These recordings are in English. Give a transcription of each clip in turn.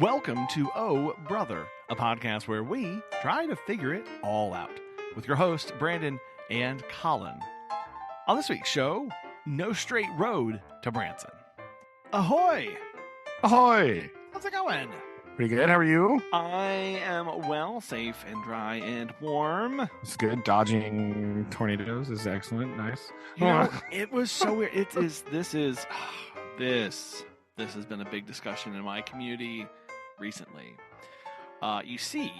Welcome to Oh Brother, a podcast where we try to figure it all out with your hosts, Brandon and Collin. On this week's show, no straight road to Branson. Ahoy! Ahoy! How's it going? Pretty good. How are you? I am well, safe and dry and warm. It's good. Dodging tornadoes is excellent. Nice. You know, it was so weird. This has been a big discussion in my community recently. You see,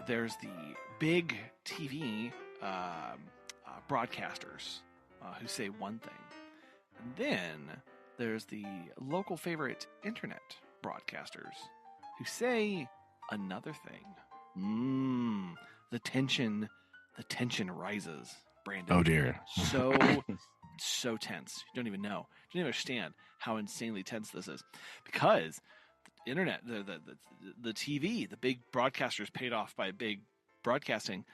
there's the big TV broadcasters who say one thing. And then there's the local favorite internet broadcasters who say another thing. The tension rises, Brandon. Oh dear. So tense. You don't even know. You don't even understand how insanely tense this is, because the internet, the TV, the big broadcasters paid off by big broadcasting.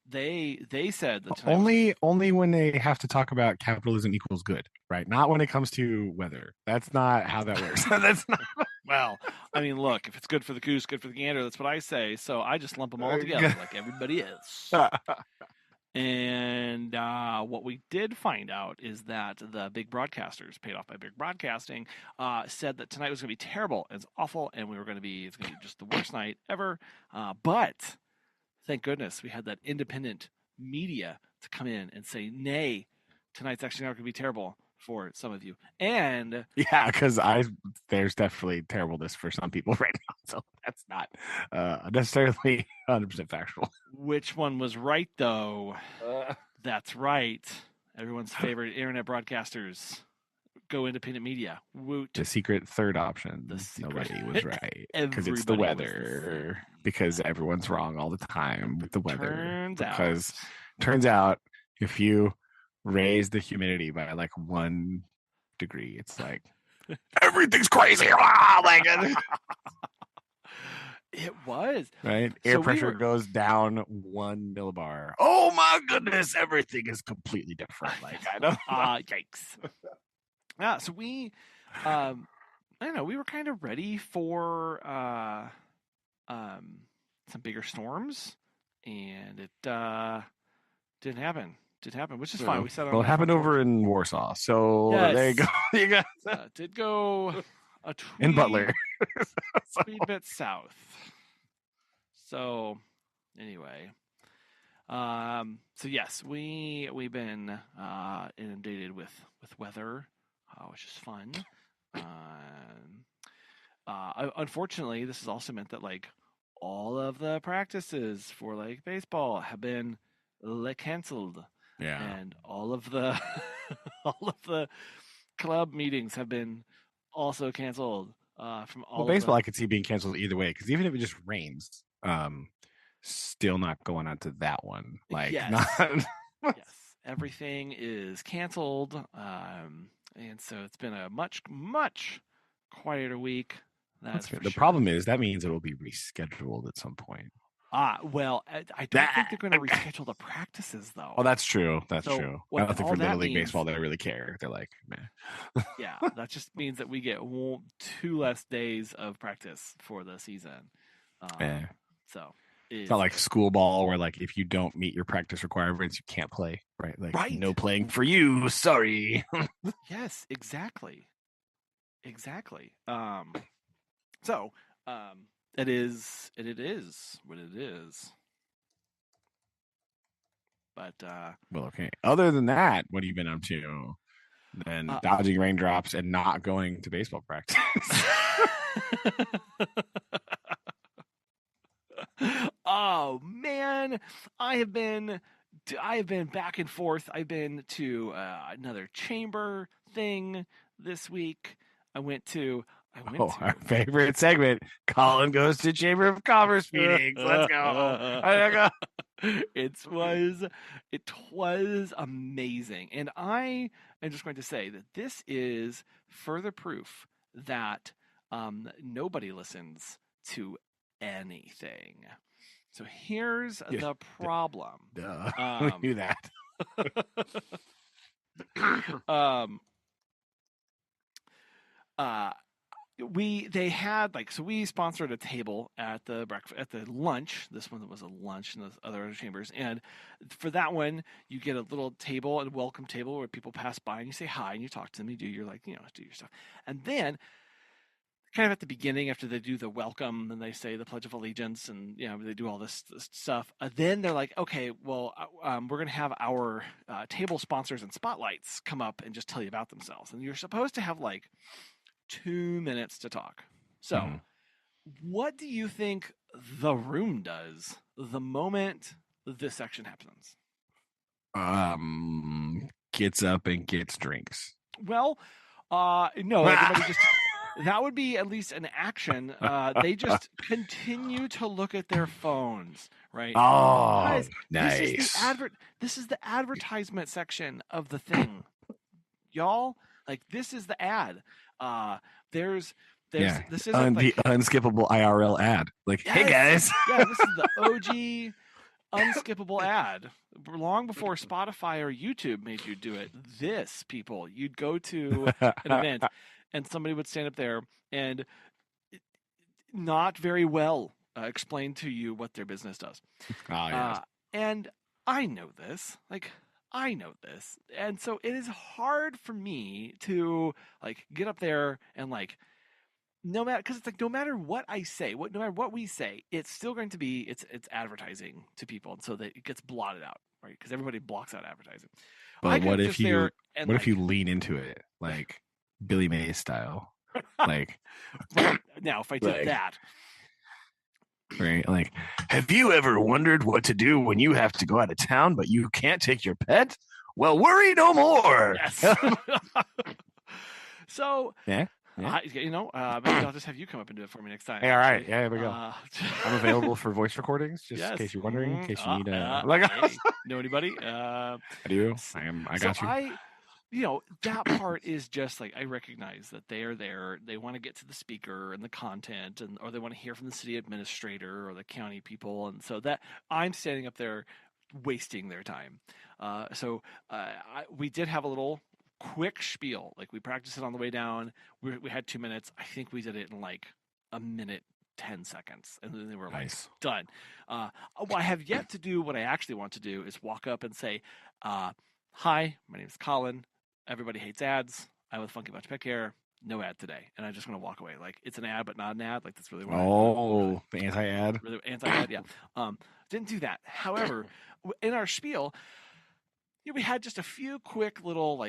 They said that only when they have to talk about capitalism equals good, right? Not when it comes to weather. That's not how that works. That's not. Well, I mean, look, if it's good for the goose, good for the gander. That's what I say. So I just lump them all together like everybody is. And what we did find out is that the big broadcasters, paid off by big broadcasting, said that tonight was going to be terrible. It's awful, and it's going to be just the worst night ever. But thank goodness we had that independent media to come in and say, nay, tonight's actually not going to be terrible for some of you. And yeah, because there's definitely terribleness for some people right now, so that's not necessarily 100% factual. Which one was right, though? That's right. Everyone's favorite internet broadcasters go independent media. Woot. The secret third option. Nobody was right because it's the weather. Because everyone's wrong all the time with the weather. Turns out if you raise the humidity by like 1 degree, it's like everything's crazy. It was right. Air pressure goes down 1 millibar. Oh my goodness! Everything is completely different. Like I don't. Yikes! Yeah. So we, I don't know. We were kind of ready for some bigger storms, and it didn't happen. Which is fine. We set on. Well, it happened over in Warsaw, so there you go. You got did go a in Butler, a bit south. So anyway, so yes, we've been inundated with weather, which is fun. Unfortunately, this has also meant that like all of the practices for like baseball have been canceled. Yeah, and all of the club meetings have been also canceled. From all baseball, I could see being canceled either way, because even if it just rains, still not going on to that one. Like, yes, everything is canceled, and so it's been a much quieter week. That's the problem is that means it will be rescheduled at some point. Well, I don't think they're going to reschedule the practices, though. Oh, that's true. That's true. I don't think for Little League Baseball they really care. They're like, meh. Yeah, that just means that we get 2 less days of practice for the season. So it's not like school ball where like if you don't meet your practice requirements, you can't play, right? Like no playing for you. Sorry. Yes, exactly. So. It is what it is. But well, okay. Other than that, what have you been up to? Then dodging raindrops and not going to baseball practice. Oh man, I have been back and forth. I've been to another chamber thing this week. I went to our favorite segment. Collin goes to Chamber of Commerce meetings. Let's go. It was amazing. And I am just going to say that this is further proof that nobody listens to anything. So here's the problem. We knew that. they had we sponsored a table at the lunch. This one was a lunch in the other chambers, and for that one you get a little table, a welcome table where people pass by and you say hi and you talk to them, you do your do your stuff, and then kind of at the beginning after they do the welcome and they say the Pledge of Allegiance and they do all this stuff, then they're like, okay, well we're going to have our table sponsors and spotlights come up and just tell you about themselves, and you're supposed to have 2 minutes to talk. So what do you think the room does the moment this section happens? Gets up and gets drinks. Well, no, everybody just that would be at least an action. They just continue to look at their phones, right? Oh, guys, nice. This is the advertisement section of the thing, y'all. This is the ad. This isn't the unskippable IRL ad. Hey guys, yeah, this is the OG unskippable ad. Long before Spotify or YouTube made you do it. This, people, you'd go to an event and somebody would stand up there and not very well explain to you what their business does. Oh, yes. And I know this. I know this. And so it is hard for me to get up there and no matter, because it's no matter what I say, no matter what we say, it's still going to be it's advertising to people, and so that it gets blotted out, right? Because everybody blocks out advertising. But what if you lean into it, like Billy Mays style, right now? If I did that, right? Have you ever wondered what to do when you have to go out of town, but you can't take your pet? Well, worry no more. Yes. So yeah. maybe I'll just have you come up and do it for me next time. Hey, all right. Yeah, here we go. I'm available for voice recordings, just in case you're wondering, in case you need hey, know anybody? I do. I got you. That part is just I recognize that they are there. They want to get to the speaker and the content, or they want to hear from the city administrator or the county people, and so that I'm standing up there wasting their time. We did have a little quick spiel. We practiced it on the way down. We had 2 minutes. I think we did it in a minute 10 seconds, and then they were nice. Done. What I have yet to do, what I actually want to do, is walk up and say, hi, my name is Collin. Everybody hates ads. I have a funky bunch of pet care. No ad today. And I'm just going to walk away. It's an ad, but not an ad. That's really what the anti-ad. Really anti-ad, yeah. Didn't do that. However, in our spiel, we had just a few quick little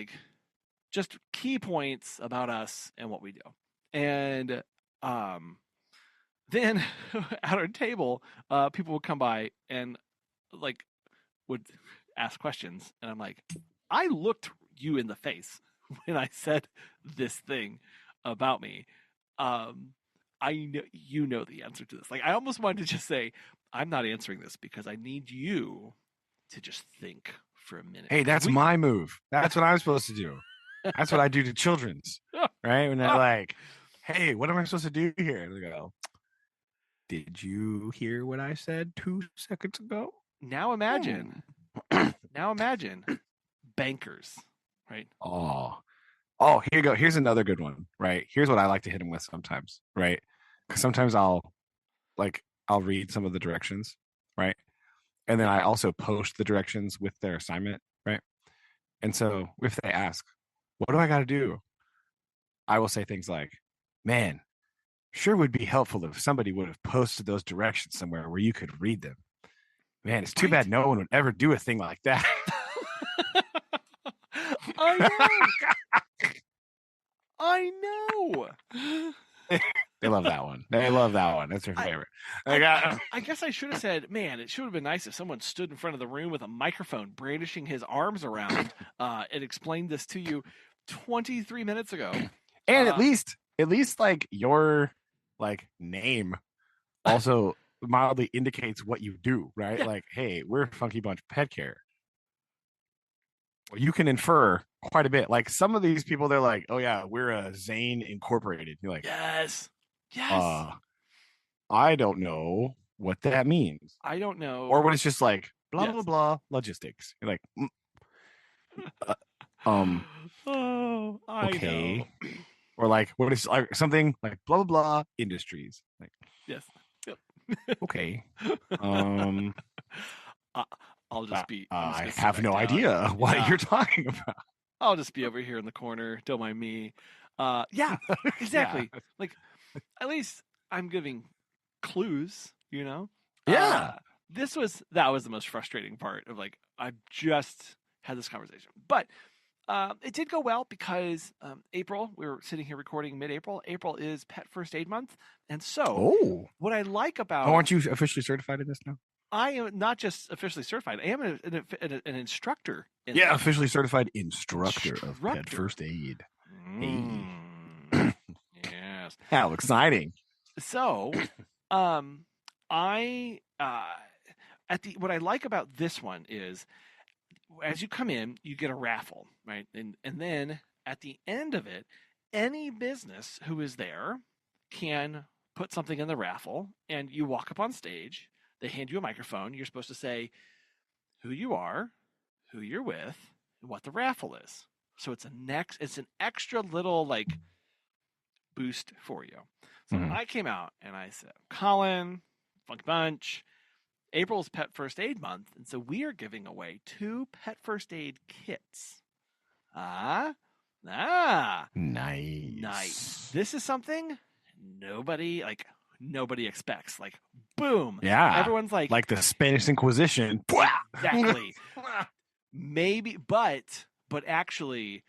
just key points about us and what we do. And then at our table, people would come by and would ask questions. And I'm like, I looked you in the face when I said this thing about me. I know the answer to this. I almost wanted to just say, I'm not answering this because I need you to just think for a minute. Hey, that's my move. That's what I'm supposed to do. That's what I do to children's, right? When they're like, hey, what am I supposed to do here? And they go, did you hear what I said 2 seconds ago? Now imagine bankers, right? Oh, here you go. Here's another good one, right? Here's what I like to hit them with sometimes, right? Because sometimes I'll read some of the directions, right? And then I also post the directions with their assignment, right? And so if they ask, what do I got to do? I will say things like, man, sure would be helpful if somebody would have posted those directions somewhere where you could read them. Man, it's too bad no one would ever do a thing like that. I know. They love that one. That's their favorite. I guess I should have said, man, it should have been nice if someone stood in front of the room with a microphone brandishing his arms around and explained this to you 23 minutes ago. And at least your name also mildly indicates what you do, right? Yeah. Hey, we're Funky Bunch Pet Care. Well, you can infer quite a bit. Some of these people, they're like, oh yeah, we're a Zane Incorporated. You're like, yes. I don't know what that means. I don't know. Or when it's just blah, blah, blah, logistics. You're like, I okay. know. Or like what is like something like blah blah blah industries. Like yes. Yep. okay. I- I'll just be. I'm just I gonna sit have back no down. idea what Yeah. you're talking about. I'll just be over here in the corner. Don't mind me. Yeah, exactly. Yeah. Like at least I'm giving clues. You know. Yeah. That was the most frustrating part of like I just had this conversation, but it did go well because April, we were sitting here recording mid-April. April is Pet First Aid Month, and so what I like about aren't you officially certified in this now? I am not just officially certified. I am an instructor. Officially certified instructor of Pet First Aid. Yes. How exciting! So, I what I like about this one is as you come in, you get a raffle, right? And then at the end of it, any business who is there can put something in the raffle, and you walk up on stage. They hand you a microphone. You're supposed to say who you are, who you're with, and what the raffle is. So it's an extra little like boost for you. So I came out and I said, Collin, Funky Bunch, April's Pet First Aid Month, and so we are giving away 2 Pet First Aid kits. Nice. This is something nobody expects. Like, boom. Yeah. Everyone's like the Spanish Inquisition. Exactly. Maybe, but actually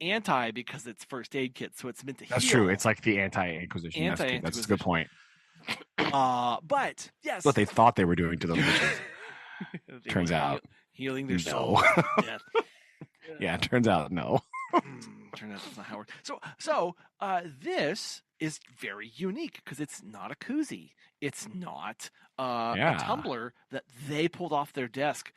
anti because it's first aid kit, so it's meant to heal. That's true. It's like the anti-Inquisition. That's a good point. But yes, what they thought they were doing to those witches. Turns out healing their soul. Yeah, turns out no. Turns out that's not how it works. So this is very unique because it's not a koozie. It's not a tumbler that they pulled off their desk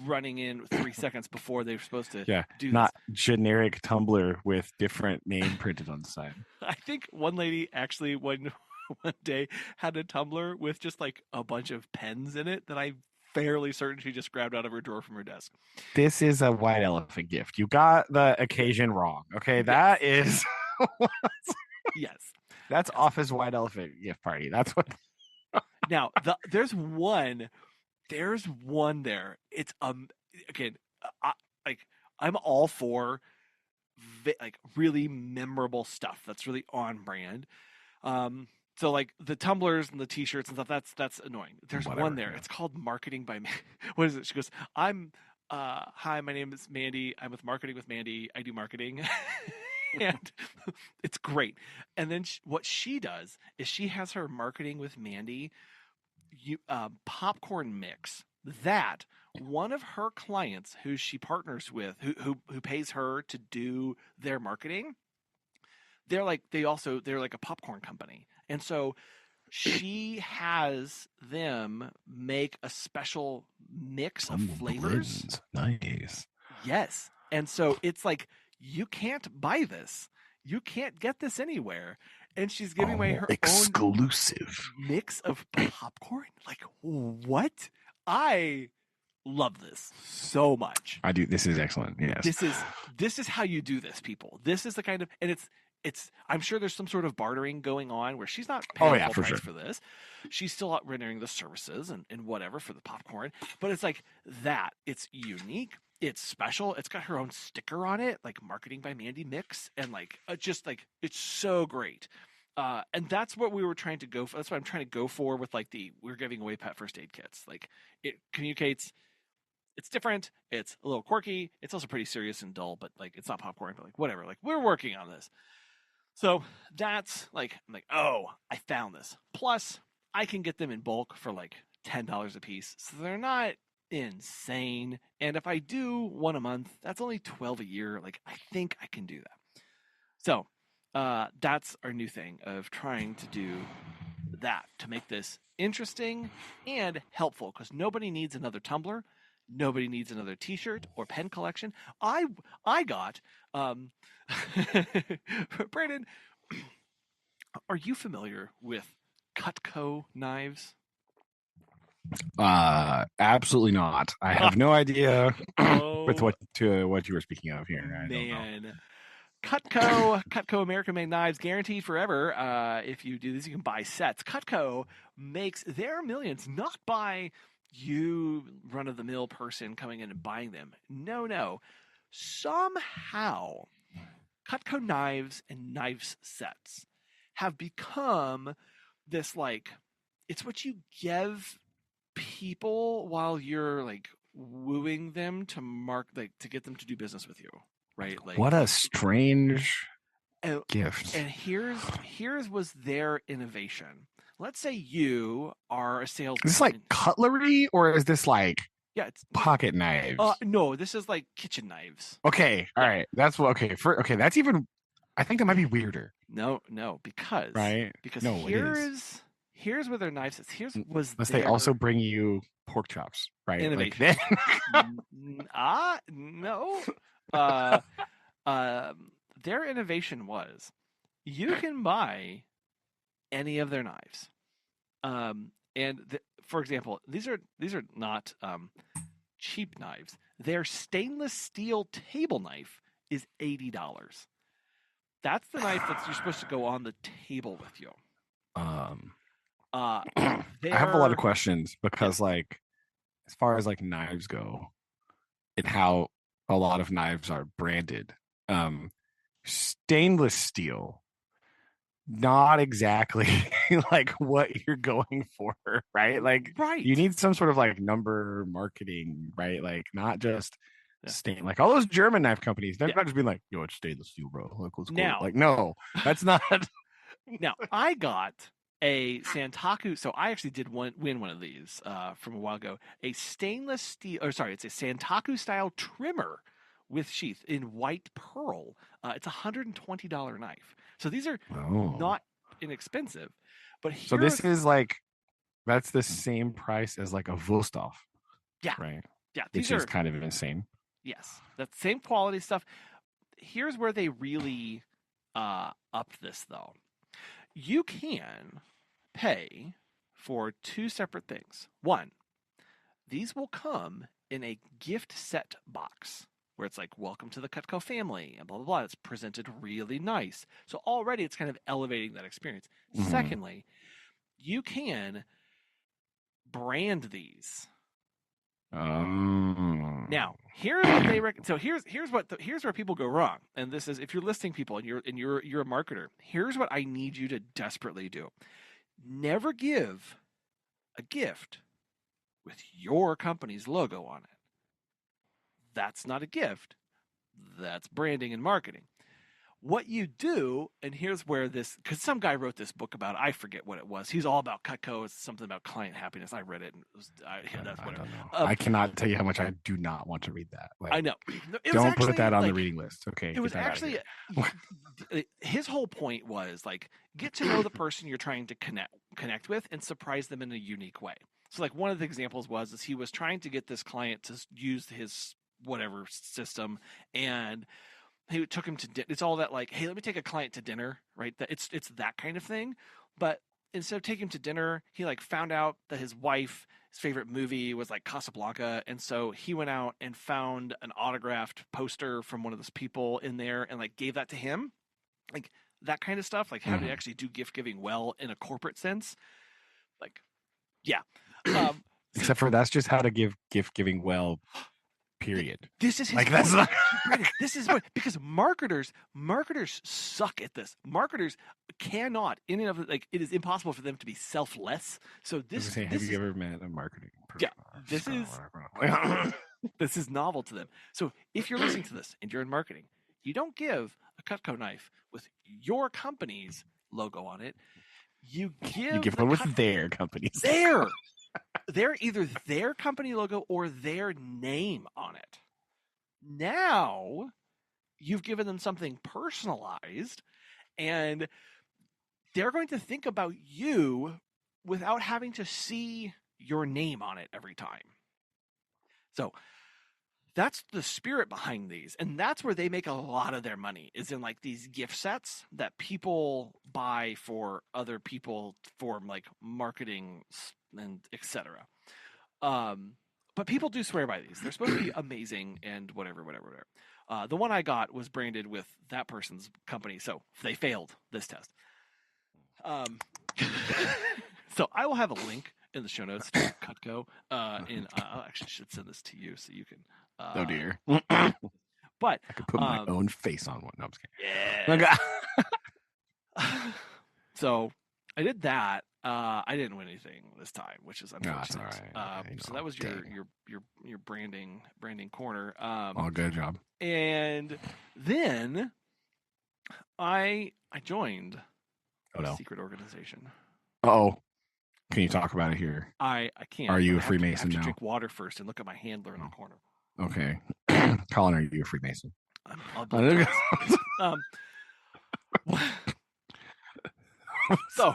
running in 3 seconds before they were supposed to do not this. Generic tumbler with different name printed on the side. I think one lady actually one day had a tumbler with just like a bunch of pens in it that I'm fairly certain she just grabbed out of her drawer from her desk. This is a white elephant gift. You got the occasion wrong. Okay, that is yes. That's Office White Elephant gift party. That's what. Now there's one there. It's again, I'm all for like really memorable stuff that's really on brand. So like the tumblers and the t-shirts and stuff, that's annoying. There's one there. Yeah. It's called Marketing by Mandy. What is it? She goes, hi, my name is Mandy. I'm with Marketing with Mandy. I do marketing. And it's great. And then what she does is she has her Marketing with Mandy popcorn mix that one of her clients who she partners with, who pays her to do their marketing, they're like a popcorn company. And so she has them make a special mix of flavors. Nice. Yes. And so it's like, you can't buy this. You can't get this anywhere. And she's giving away her exclusive own mix of popcorn. Like, what? I love this so much. I do. This is excellent. Yes. This is how you do this, people. This is the kind of, and it's I'm sure there's some sort of bartering going on where she's not paying full price for this. She's still out rendering the services and whatever for the popcorn. But it's like that. It's unique. It's special. It's got her own sticker on it, like Marketing by Mandy mix, and like just like it's so great. And that's what we were trying to go for. That's what I'm trying to go for with like we're giving away pet first aid kits. Like it communicates. It's different. It's a little quirky. It's also pretty serious and dull, but like it's not popcorn, but like whatever. Like we're working on this. So that's like, I'm like, oh, I found this. Plus, I can get them in bulk for like $10 a piece. So they're not insane. And if I do one a month, that's only 12 a year. Like, I think I can do that. So that's our new thing of trying to do that to make this interesting and helpful because nobody needs another tumbler. Nobody needs another t-shirt or pen collection. I got Brandon, are you familiar with Cutco knives? Absolutely not. I have no idea with what you were speaking of here. Man, Cutco American-made knives, guaranteed forever. If you do this, you can buy sets. Cutco makes their millions not by you run-of-the-mill person coming in and buying them. No. Somehow, Cutco knives and knives sets have become this, like, it's what you give people while you're like wooing them to get them to do business with you, right? Like, what a strange gift. And here's was their innovation. Let's say you are a salesman. Is this like cutlery, or is this like it's pocket knives? No, this is like kitchen knives. Okay, all right. That's what. Okay, that's even. I think that might be weirder. No, because here's where their knives is. Unless they also bring you pork chops, right? Innovation. No. Their innovation was you can buy any of their knives. For example, these are not cheap knives. Their stainless steel table knife is $80. That's the knife that you're supposed to go on the table with you. I have a lot of questions because, like, as far as like knives go, and how a lot of knives are branded, stainless steel, not exactly like what you're going for, right? Like, you need some sort of like number marketing, right? Like, not just stain. Like all those German knife companies, they're not just being like, "Yo, it's stainless steel, bro." Like, what's cool? Like, no, that's not. Now, I got a Santaku, so I actually did win one of these from a while ago. A stainless steel, it's a Santaku style trimmer with sheath in white pearl. It's $120 knife. So these are not inexpensive. But so this is like, that's the same price as like a Wulstoff. Yeah. Right. Yeah. Which is kind of insane. Yes. That's same quality stuff. Here's where they really upped this, though. You can pay for two separate things. One, these will come in a gift set box where it's like, welcome to the Cutco family, and blah, blah, blah. It's presented really nice. So already it's kind of elevating that experience. Mm-hmm. Secondly, you can brand these. Now, here's what they so here's where people go wrong. And this is, if you're listing people and you're a marketer, here's what I need you to desperately do. Never give a gift with your company's logo on it. That's not a gift. That's branding and marketing. What you do, and here's where this, because some guy wrote this book about it, I forget what it was. He's all about Cutco. It's something about client happiness. I read it, and it was, that's whatever. I cannot tell you how much I do not want to read that. Like, I know. Don't put that on the reading list. Okay. It was actually, his whole point was like, get to know the person you're trying to connect with and surprise them in a unique way. So like one of the examples was he was trying to get this client to use his whatever system, and he took him to it's all that like, hey, let me take a client to dinner, right? That it's that kind of thing. But instead of taking him to dinner, he like found out that his wife's favorite movie was like Casablanca, and so he went out and found an autographed poster from one of those people in there and like gave that to him. Like that kind of stuff, like how to actually do gift giving well in a corporate sense. Like, yeah. Except for that's just how to give gift giving well. Period. This is his like that's not. This is what, because marketers suck at this. Marketers cannot in and of it, like, it is impossible for them to be selfless. So this. Have you ever met a marketing person? Yeah, this is novel to them. So if you're listening to this and you're in marketing, you don't give a Cutco knife with your company's logo on it. You give one with their company's. They're either their company logo or their name on it. Now, you've given them something personalized, and they're going to think about you without having to see your name on it every time. So that's the spirit behind these, and that's where they make a lot of their money, is in like these gift sets that people buy for other people for like marketing and etc. But people do swear by these. They're supposed to be amazing and whatever. The one I got was branded with that person's company, so they failed this test. So I will have a link in the show notes to Cutco. And I actually should send this to you so you can. Oh dear. But I could put my own face on one. No, I'm just kidding. Yeah. So I did that. I didn't win anything this time, which is unfortunate. No, that's all right. So that was your branding corner. Oh, good job. And then I joined a secret organization. Oh, can you talk about it here? I can't. Are you a Freemason now? I have to drink water first and look at my handler in the corner. Okay. Collin, are you a Freemason? So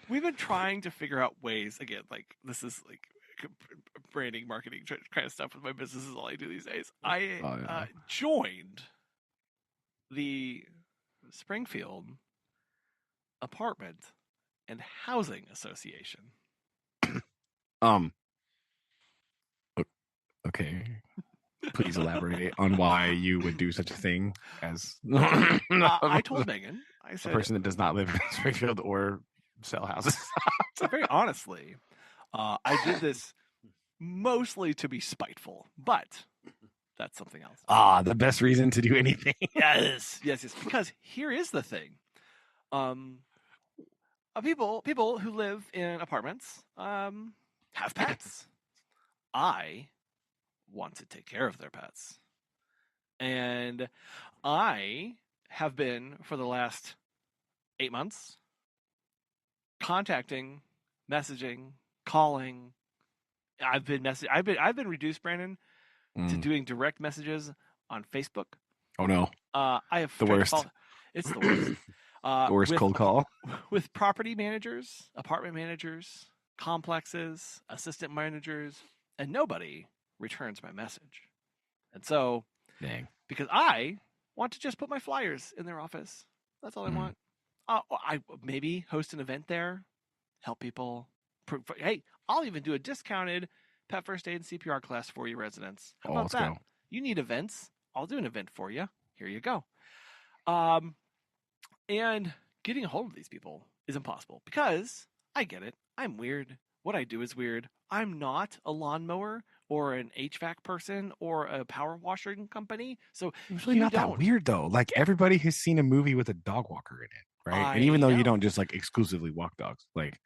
we've been trying to figure out ways, again, like this is like branding, marketing kind of stuff with my business is all I do these days. I joined the Springfield Apartment and Housing Association. Okay. Please elaborate on why you would do such a thing as I told Megan, I said, a person that does not live in Springfield or sell houses. So very honestly, I did this mostly to be spiteful, but that's something else. The best reason to do anything. Yes. Because here is the thing. People who live in apartments have pets. I want to take care of their pets. And I have been, for the last 8 months, contacting, messaging, calling. I've been reduced, Brandon, to doing direct messages on Facebook. Oh no. I have the worst. It's the worst. The worst cold call. With property managers, apartment managers, complexes, assistant managers, and nobody returns my message. And so, because I want to just put my flyers in their office. That's all I want. I maybe host an event there, help people. Hey, I'll even do a discounted pet first aid and CPR class for you residents. How about that? Go. You need events. I'll do an event for you. Here you go. And getting a hold of these people is impossible because I get it. I'm weird. What I do is weird. I'm not a lawnmower or an HVAC person or a power washing company. So it's really not that weird though. Like everybody has seen a movie with a dog walker in it, right? And even though you don't just like exclusively walk dogs, like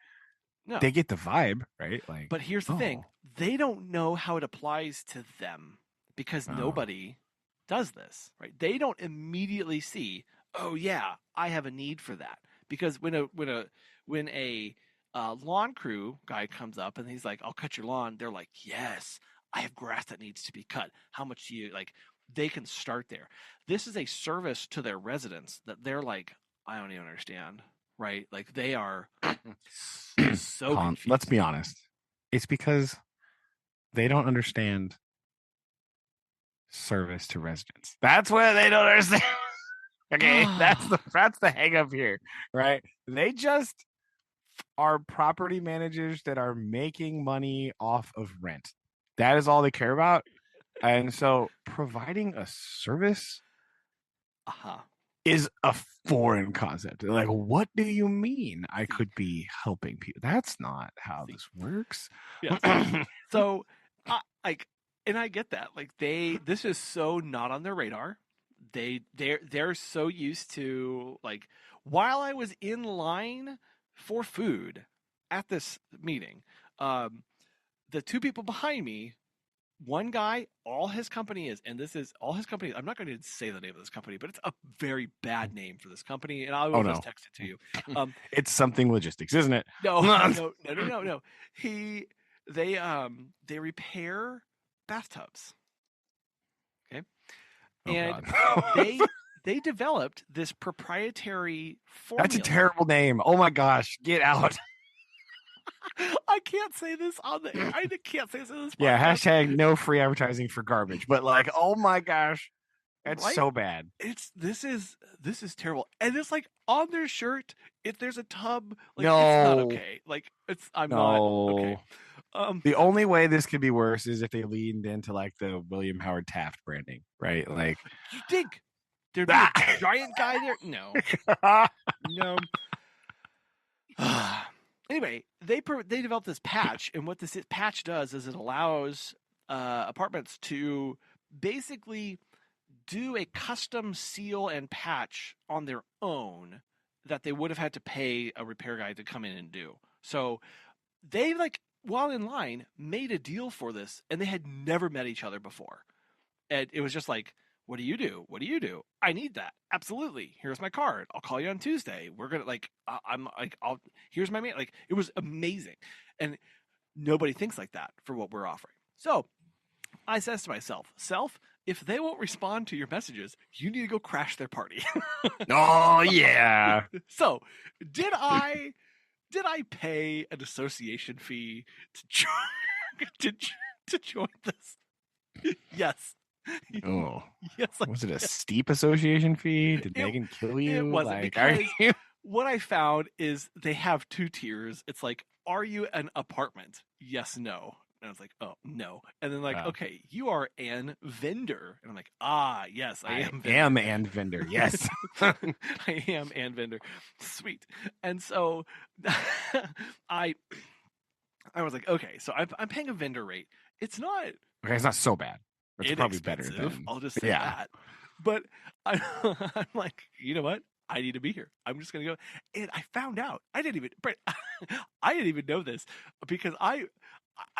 they get the vibe, right? Like, but here's the thing. They don't know how it applies to them because nobody does this, right? They don't immediately see, oh yeah, I have a need for that. Because when a lawn crew guy comes up and he's like, I'll cut your lawn. They're like, yes, I have grass that needs to be cut. How much do you like? They can start there. This is a service to their residents that they're like, I don't even understand, right? Like they are so confused. Let's be honest. It's because they don't understand service to residents. That's what they don't understand. Okay, that's the hang up here, right? They just are property managers that are making money off of rent. That is all they care about. And so providing a service is a foreign concept. Like, what do you mean I could be helping people? That's not how this works. Yeah. So, and I get that. Like, this is so not on their radar. They're so used to, like, while I was in line for food at this meeting, the two people behind me, one guy, all his company is, and this is all his company. I'm not going to say the name of this company, but it's a very bad name for this company, and I will just text it to you. It's something logistics, isn't it? No. They repair bathtubs. Okay, and they developed this proprietary formula. That's a terrible name. Oh my gosh, get out. I can't say this on the air. I can't say this on this podcast. Yeah, hashtag no free advertising for garbage. But like, oh my gosh, that's so bad. This is terrible. And it's like on their shirt, if there's a tub, like no. it's not okay. Like not okay. The only way this could be worse is if they leaned into like the William Howard Taft branding, right? Like, you think there'd be a giant guy there? No, no. Anyway, they developed this patch, and what this patch does is it allows apartments to basically do a custom seal and patch on their own that they would have had to pay a repair guy to come in and do. So they, like, while in line, made a deal for this, and they had never met each other before. And it was just like, what do you do? What do you do? I need that. Absolutely. Here's my card. I'll call you on Tuesday. We're going to, like, here's my man. Like, it was amazing. And nobody thinks like that for what we're offering. So I says to myself, if they won't respond to your messages, you need to go crash their party. Oh, yeah. So did I pay an association fee to join this? Yes. Oh, yes. Was it a steep association fee? Did Megan kill you? It wasn't, because what I found is they have 2 tiers. It's like, are you an apartment? Yes, no. And I was like, oh, no. And then like, okay, you are an vendor. And I'm like, yes, I am vendor. An vendor. Yes. I am an vendor. Sweet. And so I was like, okay, so I'm paying a vendor rate. It's not... Okay, it's not so bad. It's probably better than... I'll just say that. But I'm like, you know what? I need to be here. I'm just going to go. And I found out. I didn't even know this, because I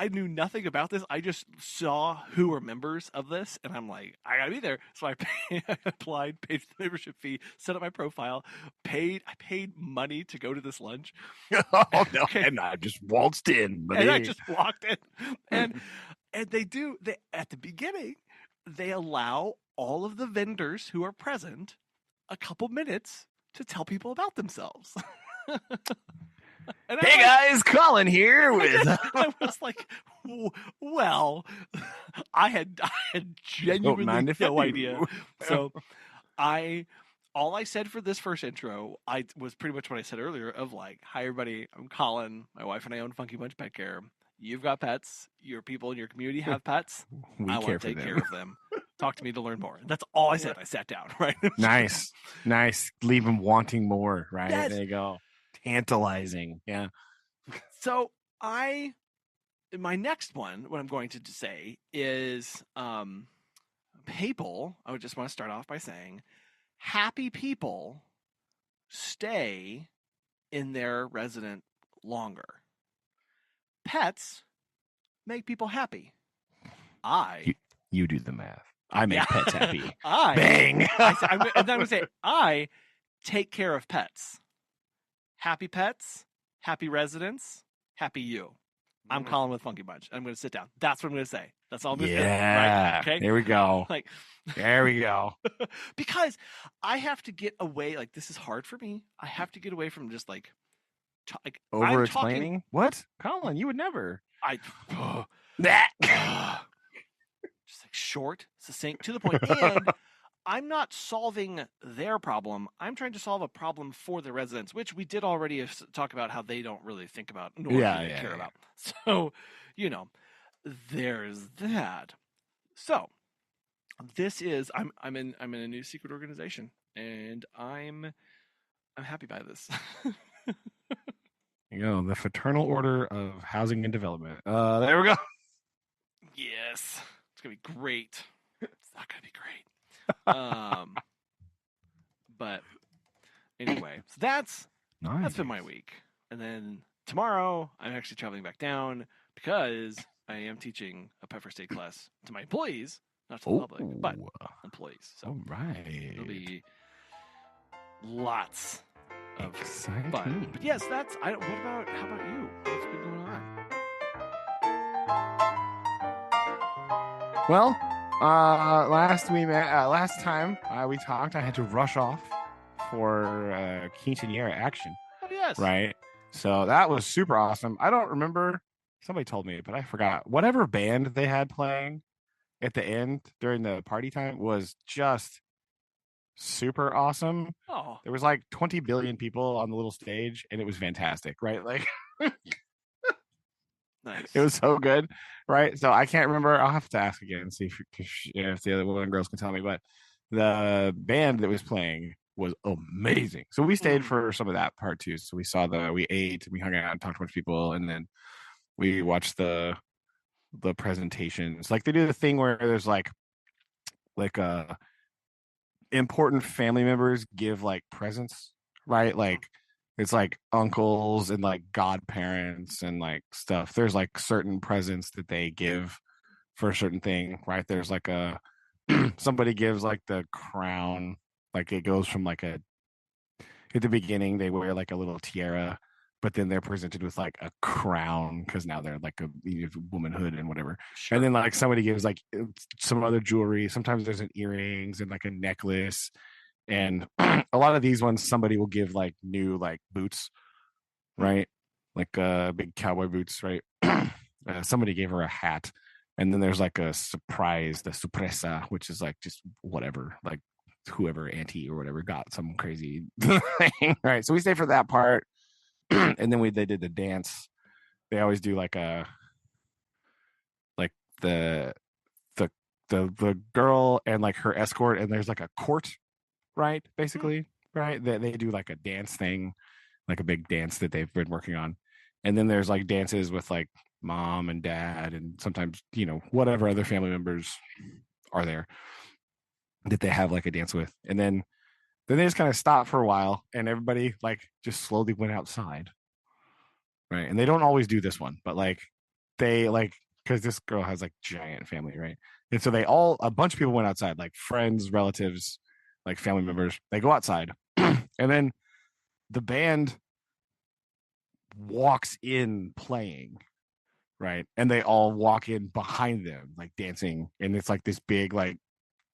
knew nothing about this. I just saw who were members of this, and I'm like, I gotta be there. So I applied, paid the membership fee, set up my profile, I paid money to go to this lunch. Oh no! Okay. And I just waltzed in, and I just walked in, and they at the beginning they allow all of the vendors who are present a couple minutes to tell people about themselves. And hey guys, Collin here with... I was like, well, I had genuinely no idea. So all I said for this first intro, was pretty much what I said earlier of like, hi everybody, I'm Collin. My wife and I own Funky Bunch Pet Care. You've got pets. Your people in your community have pets. I want to take care of them. Talk to me to learn more. That's all I said. I sat down, right? Nice. Leave them wanting more, right? Yes. There you go. Tantalizing. Yeah. So my next one, what I'm going to say is, people, I would just want to start off by saying, happy people stay in their resident longer. Pets make people happy. You do the math. I make pets happy. Bang! And then I'm going to say, I take care of pets. Happy pets, happy residents, happy you. I'm Collin with Funky Bunch. I'm going to sit down. That's what I'm going to say. That's all I'm going to say. Yeah. Right? Okay. There we go. There we go. Because I have to get away. Like, this is hard for me. I have to get away from just like over explaining. What, Collin? You would never. Just like short, succinct, to the point. And I'm not solving their problem. I'm trying to solve a problem for the residents, which we did already talk about how they don't really think about nor do they care about. So, there's that. So, this is I'm in a new secret organization, and I'm happy by this. The Fraternal Order of Housing and Development. There we go. Yes, it's gonna be great. It's not gonna be great. But anyway, so that's been my week. And then tomorrow I'm actually traveling back down because I am teaching a pet first aid class to my employees, not to the public, but employees. So all right, it'll be lots of exciting fun. But yes, how about you? What's been going on? Well, last time we talked, I had to rush off for quinceañera action. Oh yes, right. So that was super awesome. I don't remember. Somebody told me, but I forgot. Whatever band they had playing at the end during the party time was just super awesome. Oh, there was like 20 billion people on the little stage, and it was fantastic, right? Like, Nice. It was so good, right? So I can't remember. I'll have to ask again and see if the other women girls can tell me. But the band that was playing was amazing. So we stayed for some of that part too. So we ate, we hung out and talked to a bunch of people, and then we watched the presentations. Like they do the thing where there's like important family members give like presents, right? Like it's like uncles and like godparents and like stuff. There's like certain presents that they give for a certain thing, right? There's like a somebody gives like the crown, like it goes from like a at the beginning they wear like a little tiara, but then they're presented with like a crown because now they're like a womanhood and whatever. Sure. And then like somebody gives like some other jewelry. Sometimes there's an earrings and like a necklace. And a lot of these ones somebody will give like new like boots, right? Like big cowboy boots, right? Somebody gave her a hat. And then there's like a surprise, the sorpresa, which is like just whatever, like whoever auntie or whatever got some crazy thing, right? So we stayed for that part, and then they did the dance. They always do like like the the girl and like her escort, and there's like a court, right? Basically, right? They do like a dance thing, like a big dance that they've been working on, and then there's like dances with like mom and dad, and sometimes whatever other family members are there that they have like a dance with, and then they just kind of stopped for a while, and everybody like just slowly went outside, right? And they don't always do this one, but like they like because this girl has like giant family, right? And so a bunch of people went outside, like friends, relatives, like family members. They go outside, and then the band walks in playing, right? And they all walk in behind them, like dancing, and it's like this big like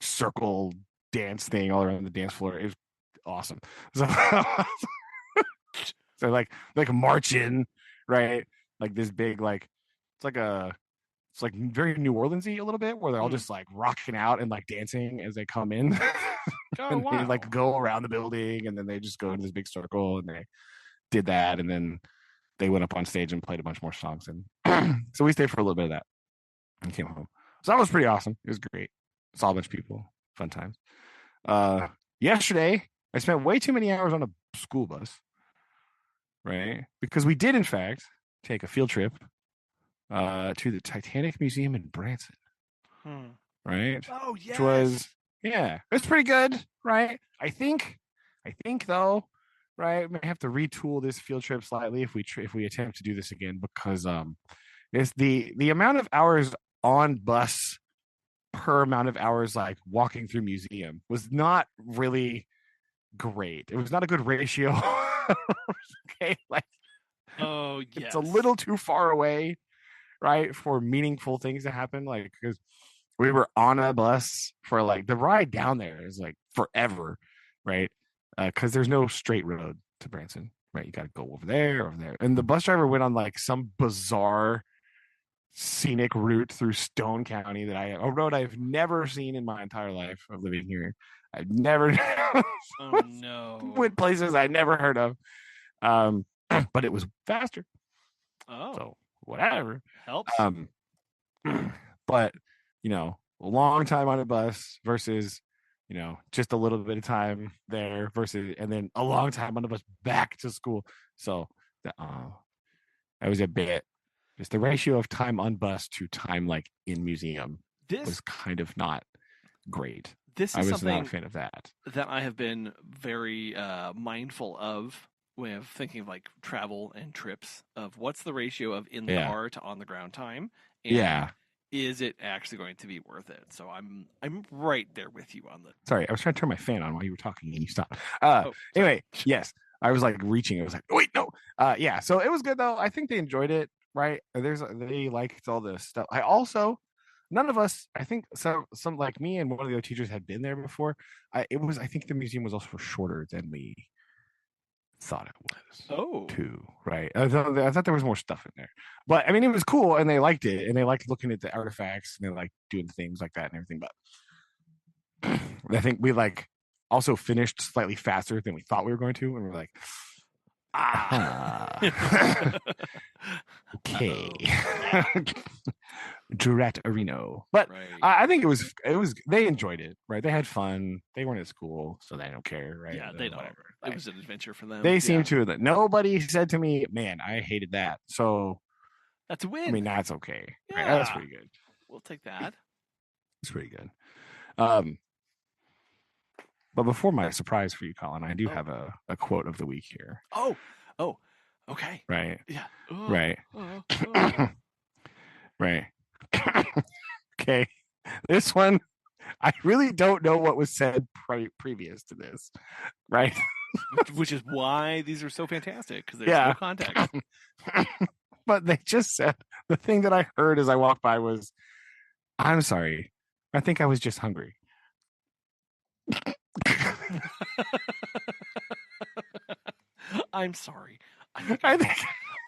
circle dance thing all around the dance floor. It was awesome. So, so like march in, right? Like this big like it's like very New Orleans-y a little bit, where they're all just like rocking out and like dancing as they come in. And they like go around the building, and then they just go in this big circle, and they did that, and then they went up on stage and played a bunch more songs, and so we stayed for a little bit of that and came home. So that was pretty awesome. It was great. Saw a bunch of people, fun times. Yesterday I spent way too many hours on a school bus, right? Because we did in fact take a field trip to the Titanic Museum in Branson, right? Oh yes. Which was it's pretty good, right? I think though, right, we may have to retool this field trip slightly if we attempt to do this again, because it's the amount of hours on bus per amount of hours like walking through museum was not really great. It was not a good ratio. Okay, like it's a little too far away, right, for meaningful things to happen. Like because we were on a bus for like the ride down there is like forever, right? Because there's no straight road to Branson, right? You got to go over there, and the bus driver went on like some bizarre scenic route through Stone County a road I've never seen in my entire life of living here. I've never went places I never heard of. But it was faster. Oh. So whatever. Helps. But a long time on a bus versus just a little bit of time there versus and then a long time on a bus back to school. So that was a bit just the ratio of time on bus to time like in museum was kind of not great. This is I was something not a fan of that I have been very mindful of when thinking of like travel and trips, of what's the ratio of in the car to on the ground time, and is it actually going to be worth it? So I'm right there with you on the. Sorry, I was trying to turn my fan on while you were talking and you stopped. Anyway, yes, I was like reaching. It was like, wait, no. Yeah, so it was good though. I think they enjoyed it. Right? They liked all this stuff. None of us. I think some like me and one of the other teachers had been there before. I think the museum was also shorter than we thought it was. Oh, too, right? I thought there was more stuff in there, but I mean, it was cool, and they liked it, and they liked looking at the artifacts, and they liked doing things like that and everything. But I think we like also finished slightly faster than we thought we were going to, and we're like, Okay. Direct Areno. But I think it was they enjoyed it, right? They had fun. They weren't at school, so they don't care, right? Yeah, they don't. Whatever. It was an adventure for them. They seem to that. Nobody said to me, man, I hated that. So that's a win. I mean, that's okay. Yeah. Right? That's pretty good. We'll take that. It's pretty good. But before my surprise for you, Collin, I do have a quote of the week here. Oh, okay. Right. Yeah. Right. Right. Okay. This one, I really don't know what was said previous to this. Right. Which is why these are so fantastic, because there's no context. But they just said, the thing that I heard as I walked by was, I'm sorry. I think I was just hungry. I'm sorry. I think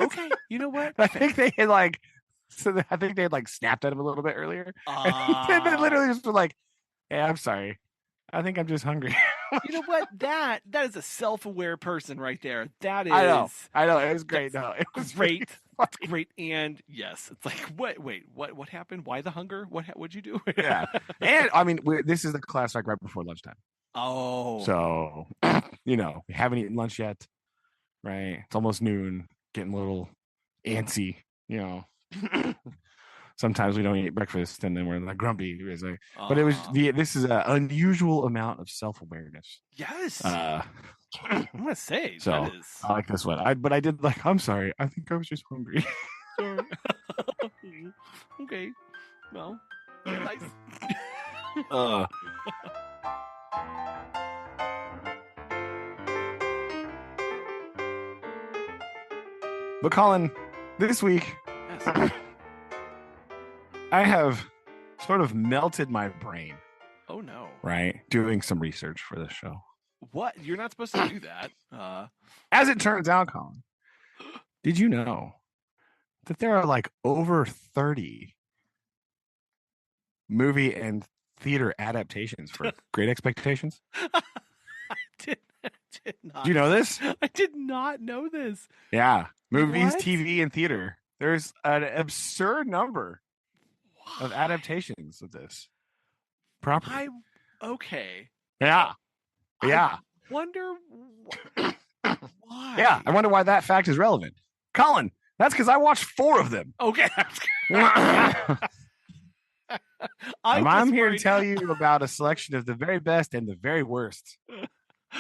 okay, you know what? I think they had I think they had snapped at him a little bit earlier. And they literally just were like, "Hey, I'm sorry. I think I'm just hungry." You know what? That is a self-aware person right there. That is. I know. It was great. No, it was great. Great. And yes, it's like, what happened? Why the hunger? What'd you do? Yeah. And I mean, this is the class right before lunchtime. Oh. So, we haven't eaten lunch yet. Right. It's almost noon. Getting a little antsy. Sometimes we don't eat breakfast and then we're grumpy. But it was this is an unusual amount of self-awareness. Yes. I'm gonna say so. That is... I like this one. But I did I'm sorry. I think I was just hungry. Sorry. Okay. Well, nice. But Collin, this week, yes. I have sort of melted my brain. Oh no! Right, doing some research for this show. What? You're not supposed to do that. As it turns out, Collin, did you know that there are over 30 movie and theater adaptations for Great Expectations? I did not. Do you know this? I did not know this. Yeah. Movies, TV, and theater. There's an absurd number of adaptations of this property. Okay. Yeah. Yeah. I wonder why. Yeah. I wonder why that fact is relevant. Collin, that's because I watched 4 of them. Okay. I'm here to tell you about a selection of the very best and the very worst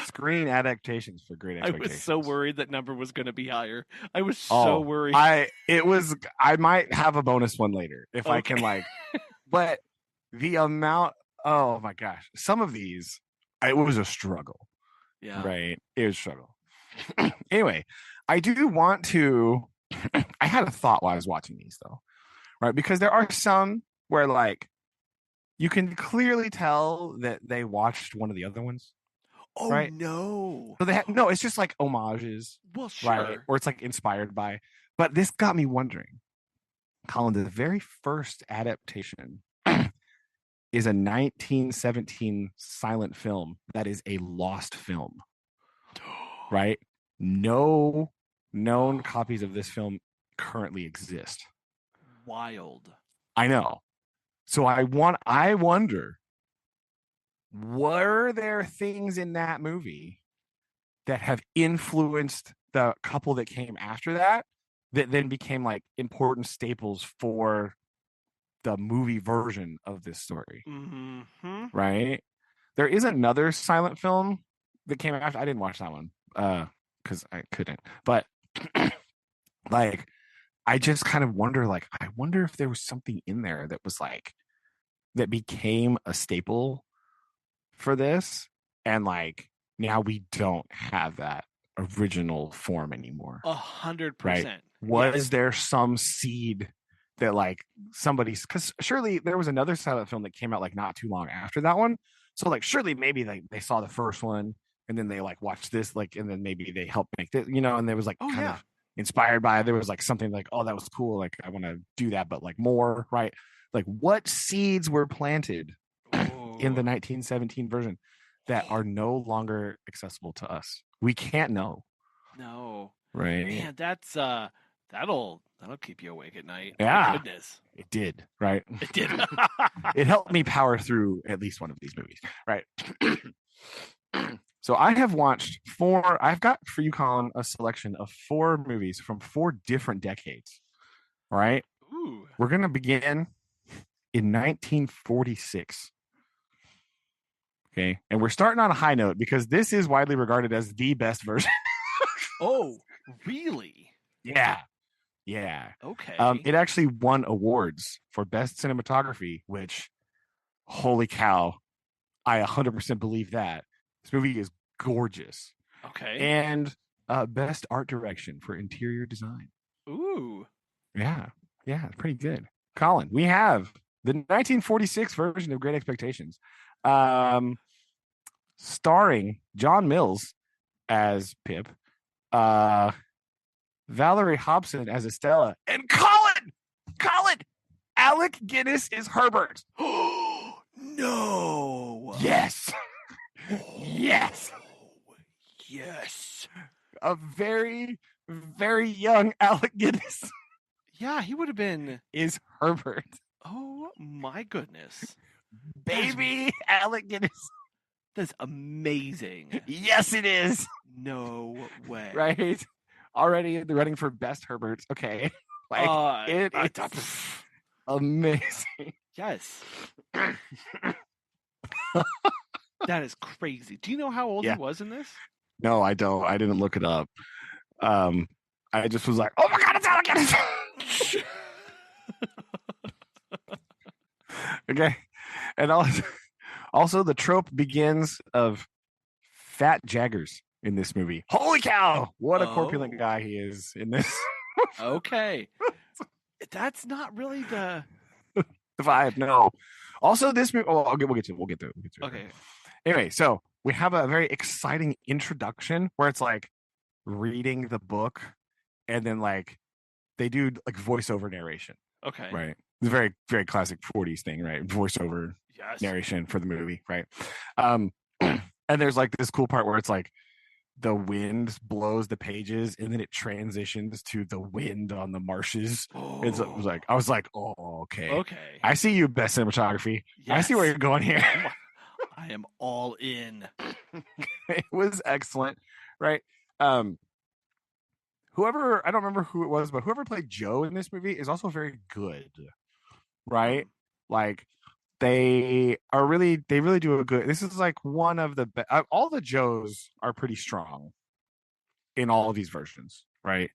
screen adaptations for Great Expectations. I was so worried that number was going to be higher. I was so worried. I might have a bonus one later if I can but the amount, oh my gosh, some of these, it was a struggle. Yeah. Right. It was a struggle. Anyway, I do want to, I had a thought while I was watching these though, right? Because there are some where you can clearly tell that they watched one of the other ones. Oh, right? No. So no, it's just homages. Well, sure. Right? Or it's inspired by. But this got me wondering, Collin, the very first adaptation is a 1917 silent film that is a lost film. Right? No known copies of this film currently exist. Wild. I know. So I wonder, were there things in that movie that have influenced the couple that came after that then became important staples for the movie version of this story? Mm-hmm. Right? There is another silent film that came after. I didn't watch that one because I couldn't. But I just kind of wonder, I wonder if there was something in there that was that became a staple for this, and now we don't have that original form anymore. 100%. Right? Was there some seed that somebody's, because surely there was another silent film that came out not too long after that one. So surely maybe they saw the first one and then they watched this, and then maybe they helped make this, and there was kind of inspired by it. There was something oh, that was cool. I want to do that, but more, right? What seeds were planted in the 1917 version that are no longer accessible to us? We can't know. No. Right. Man, that'll keep you awake at night. Yeah. My goodness. It did, right? It did. It helped me power through at least one of these movies, right? So I have watched I've got for you, Collin, a selection of 4 movies from 4 different decades. All right. Ooh. We're going to begin in 1946. Okay. And we're starting on a high note because this is widely regarded as the best version. Oh, really? Yeah. Yeah. Okay. It actually won awards for best cinematography, which, holy cow, I 100% believe that. This movie is gorgeous. Okay. And best art direction for interior design. Ooh. Yeah. Yeah. Pretty good. Collin, we have the 1946 version of Great Expectations, starring John Mills as Pip, Valerie Hobson as Estella, and Collin, Alec Guinness is Herbert. No. Yes. Yes. Yes. A very, very young Alec Guinness. Yeah, he would have been. Is Herbert. Oh my goodness. Baby Alec Guinness. That's amazing. Yes, it is. No way. Right? Already in the running for best Herberts. Okay. Like, it's amazing. Yes. That is crazy. Do you know how old he was in this? No, I don't. I didn't look it up. I just was like, oh my God, it's Alec Guinness. Okay. And also the trope begins of fat jaggers in this movie. Holy cow! What a corpulent guy he is in this. Okay. That's not really the vibe. No. Also, this movie. Oh, we'll get to it. Okay. Anyway, so we have a very exciting introduction where it's like reading the book, and then like they do like voiceover narration. Okay. Right. It's a very, very classic 40s thing, right? Voiceover narration for the movie, right? And there's like this cool part where it's like the wind blows the pages and then it transitions to the wind on the marshes. It was like, I was like, oh, okay. Okay. I see you, best cinematography. Yes. I see where you're going here. I am all in. It was excellent, right? Whoever, I don't remember who it was, but whoever played Joe in this movie is also very good, right? Like they really do a good. This is like one of the best. All the Joes are pretty strong in all of these versions, right?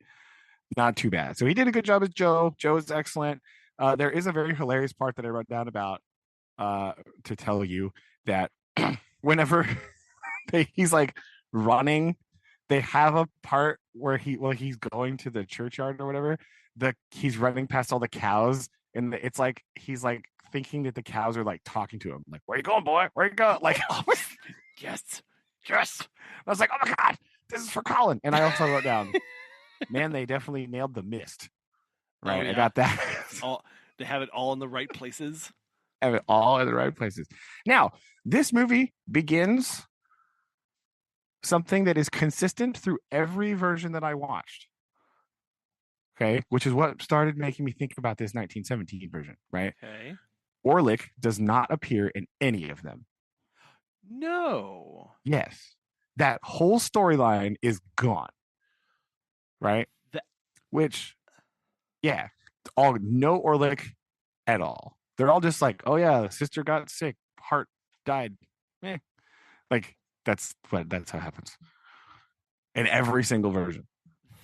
Not too bad. So he did a good job as Joe. Joe is excellent. There is a very hilarious part that I wrote down about to tell you that whenever he's like running, they have a part where he's going to the churchyard or whatever. He's running past all the cows, and it's like he's like thinking that the cows are like talking to him, like, "Where you going, boy? Where you going?" Like, yes. I was like, "Oh my God, this is for Collin." And I also wrote down, "Man, they definitely nailed the mist." Right, I got that. They have it all in the right places. Have it all in the right places. Now, this movie begins something that is consistent through every version that I watched. Okay, which is what started making me think about this 1917 version, right? Okay. Orlick does not appear in any of them. No. Yes. That whole storyline is gone. Right? Which, yeah, no Orlick at all. They're all just like, oh yeah, the sister got sick, heart died. Like that's how it happens. In every single version.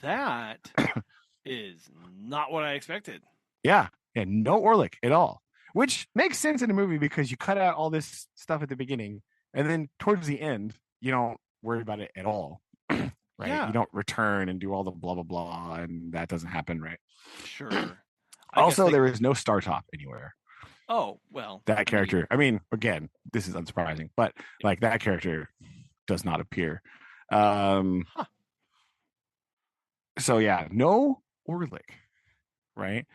That is not what I expected. Yeah. And no Orlick at all. Which makes sense in the movie because you cut out all this stuff at the beginning, and then towards the end, you don't worry about it at all. Right? Yeah. You don't return and do all the blah blah blah, and that doesn't happen, right? Sure. Also, there is no Star Top anywhere. Oh, well. That character. I mean, again, this is unsurprising, but like that character does not appear. So yeah, no Orlick, right?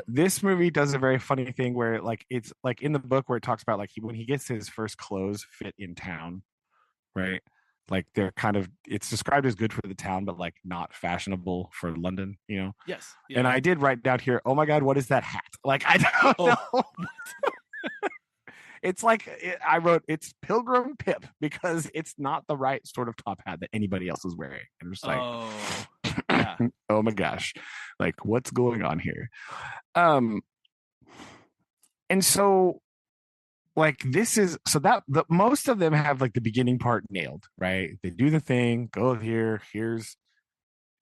This movie does a very funny thing where like it's like in the book where it talks about like when he gets his first clothes fit in town, right? like they're kind of, it's described as good for the town, but like not fashionable for London, you know? Yes. Yeah, and yeah. I did write down here, oh my God, what is that hat? Like, I don't know. It's like, I wrote, it's Pilgrim Pip, because it's not the right sort of top hat that anybody else is wearing. And I'm just like, yeah. Oh my gosh, like what's going on here? And so like this is, so that the most of them have like the beginning part nailed, right? They do the thing, go here, here's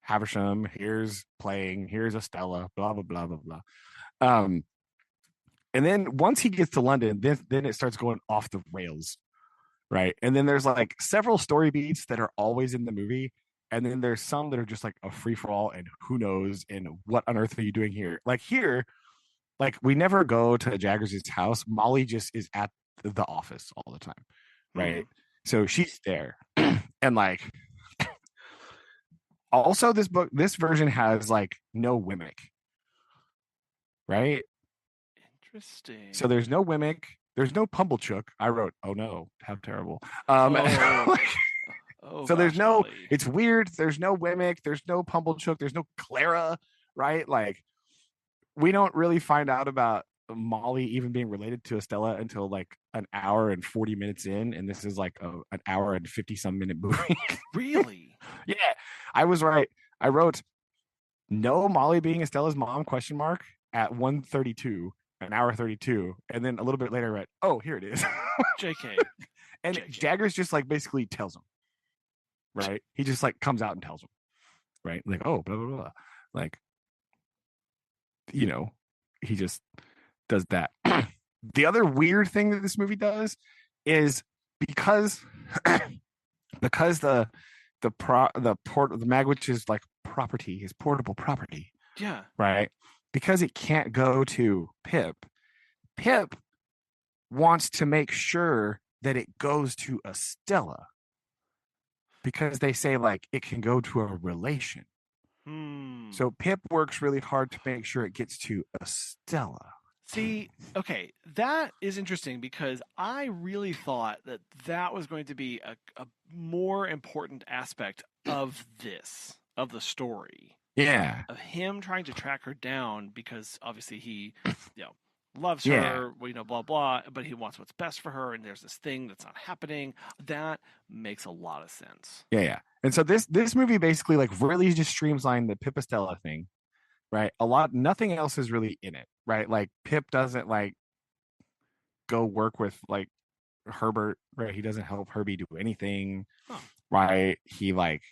Haversham, here's playing, here's Estella, blah blah blah blah blah. And then once he gets to London, then it starts going off the rails, right? And then there's like several story beats that are always in the movie, and then there's some that are just like a free for all, and who knows, and what on earth are you doing here? Like here, like we never go to Jaggers' house. Molly just is at the office all the time, right? So she's there, and like also this version has like no Wemmick, right? Interesting. So there's no Wemmick, there's no Pumblechook. I wrote, oh no, how terrible. So there's no, Molly. It's weird. There's no Wemmick, there's no Pumblechook, there's no Clara, right? Like we don't really find out about Molly even being related to Estella until like an hour and 40 minutes in, and this is like an hour and 50 some minute movie. Really? Yeah, I was right. I wrote no Molly being Estella's mom question mark at 1:32, an hour 32, and then a little bit later I read, oh, here it is. JK. And JK. Jaggers just like basically tells him, right? He just like comes out and tells him, right? Like, oh, blah blah blah, like, you know, he just does that. The other weird thing that this movie does is because the mag, which is like property, is portable property. Yeah. Right. Because it can't go to Pip. Pip wants to make sure that it goes to Estella, because they say like it can go to a relation. So Pip works really hard to make sure it gets to Estella. See, okay, that is interesting, because I really thought that that was going to be a more important aspect of the story. Yeah. Of him trying to track her down, because obviously he, loves her, blah, blah, but he wants what's best for her, and there's this thing that's not happening. That makes a lot of sense. Yeah. And so this movie basically like really just streamlined the Pip Estella thing, right? Nothing else is really in it, right? Like Pip doesn't like go work with like Herbert, right? He doesn't help Herbie do anything, right? He like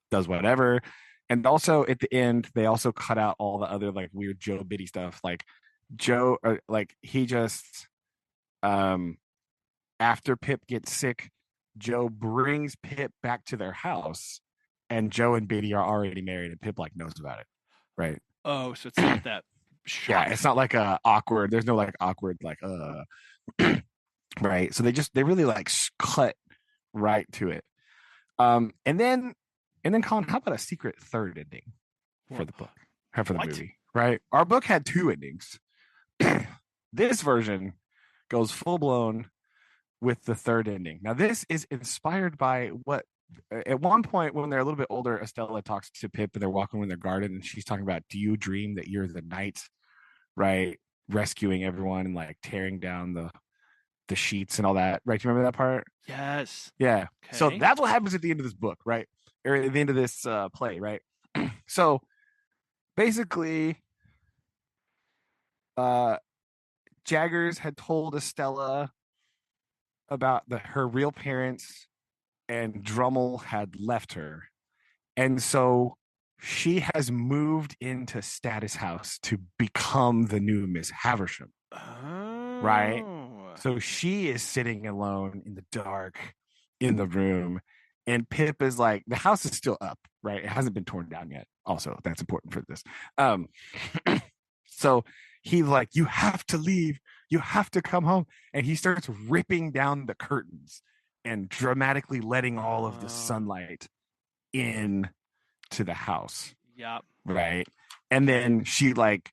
does whatever. And also at the end, they also cut out all the other like weird Joe Biddy stuff. Like Joe, like he just, after Pip gets sick, Joe brings Pip back to their house, and Joe and Biddy are already married, and Pip like knows about it, right? Oh, so it's not that shock. Yeah, it's not like a awkward. There's no like awkward like right. So they really like cut right to it. And then Collin, how about a secret third ending for the book, or for the movie? Right, our book had two endings. This version goes full blown with the third ending. Now, this is inspired by what, at one point when they're a little bit older, Estella talks to Pip and they're walking in their garden, and she's talking about, do you dream that you're the knight, right? Rescuing everyone and like tearing down the sheets and all that, right? Do you remember that part? Yes. Yeah. Okay. So that's what happens at the end of this book, right? Or at the end of this play, right? So basically, Jaggers had told Estella about her real parents, and Drummel had left her. And so she has moved into Status House to become the new Miss Haversham. Oh. Right? So she is sitting alone in the dark in the room, and Pip is like, the house is still up, right? It hasn't been torn down yet. Also, that's important for this. So he's like, you have to leave. You have to come home. And he starts ripping down the curtains and dramatically letting all of the sunlight in to the house. Yep. Right. And then she like,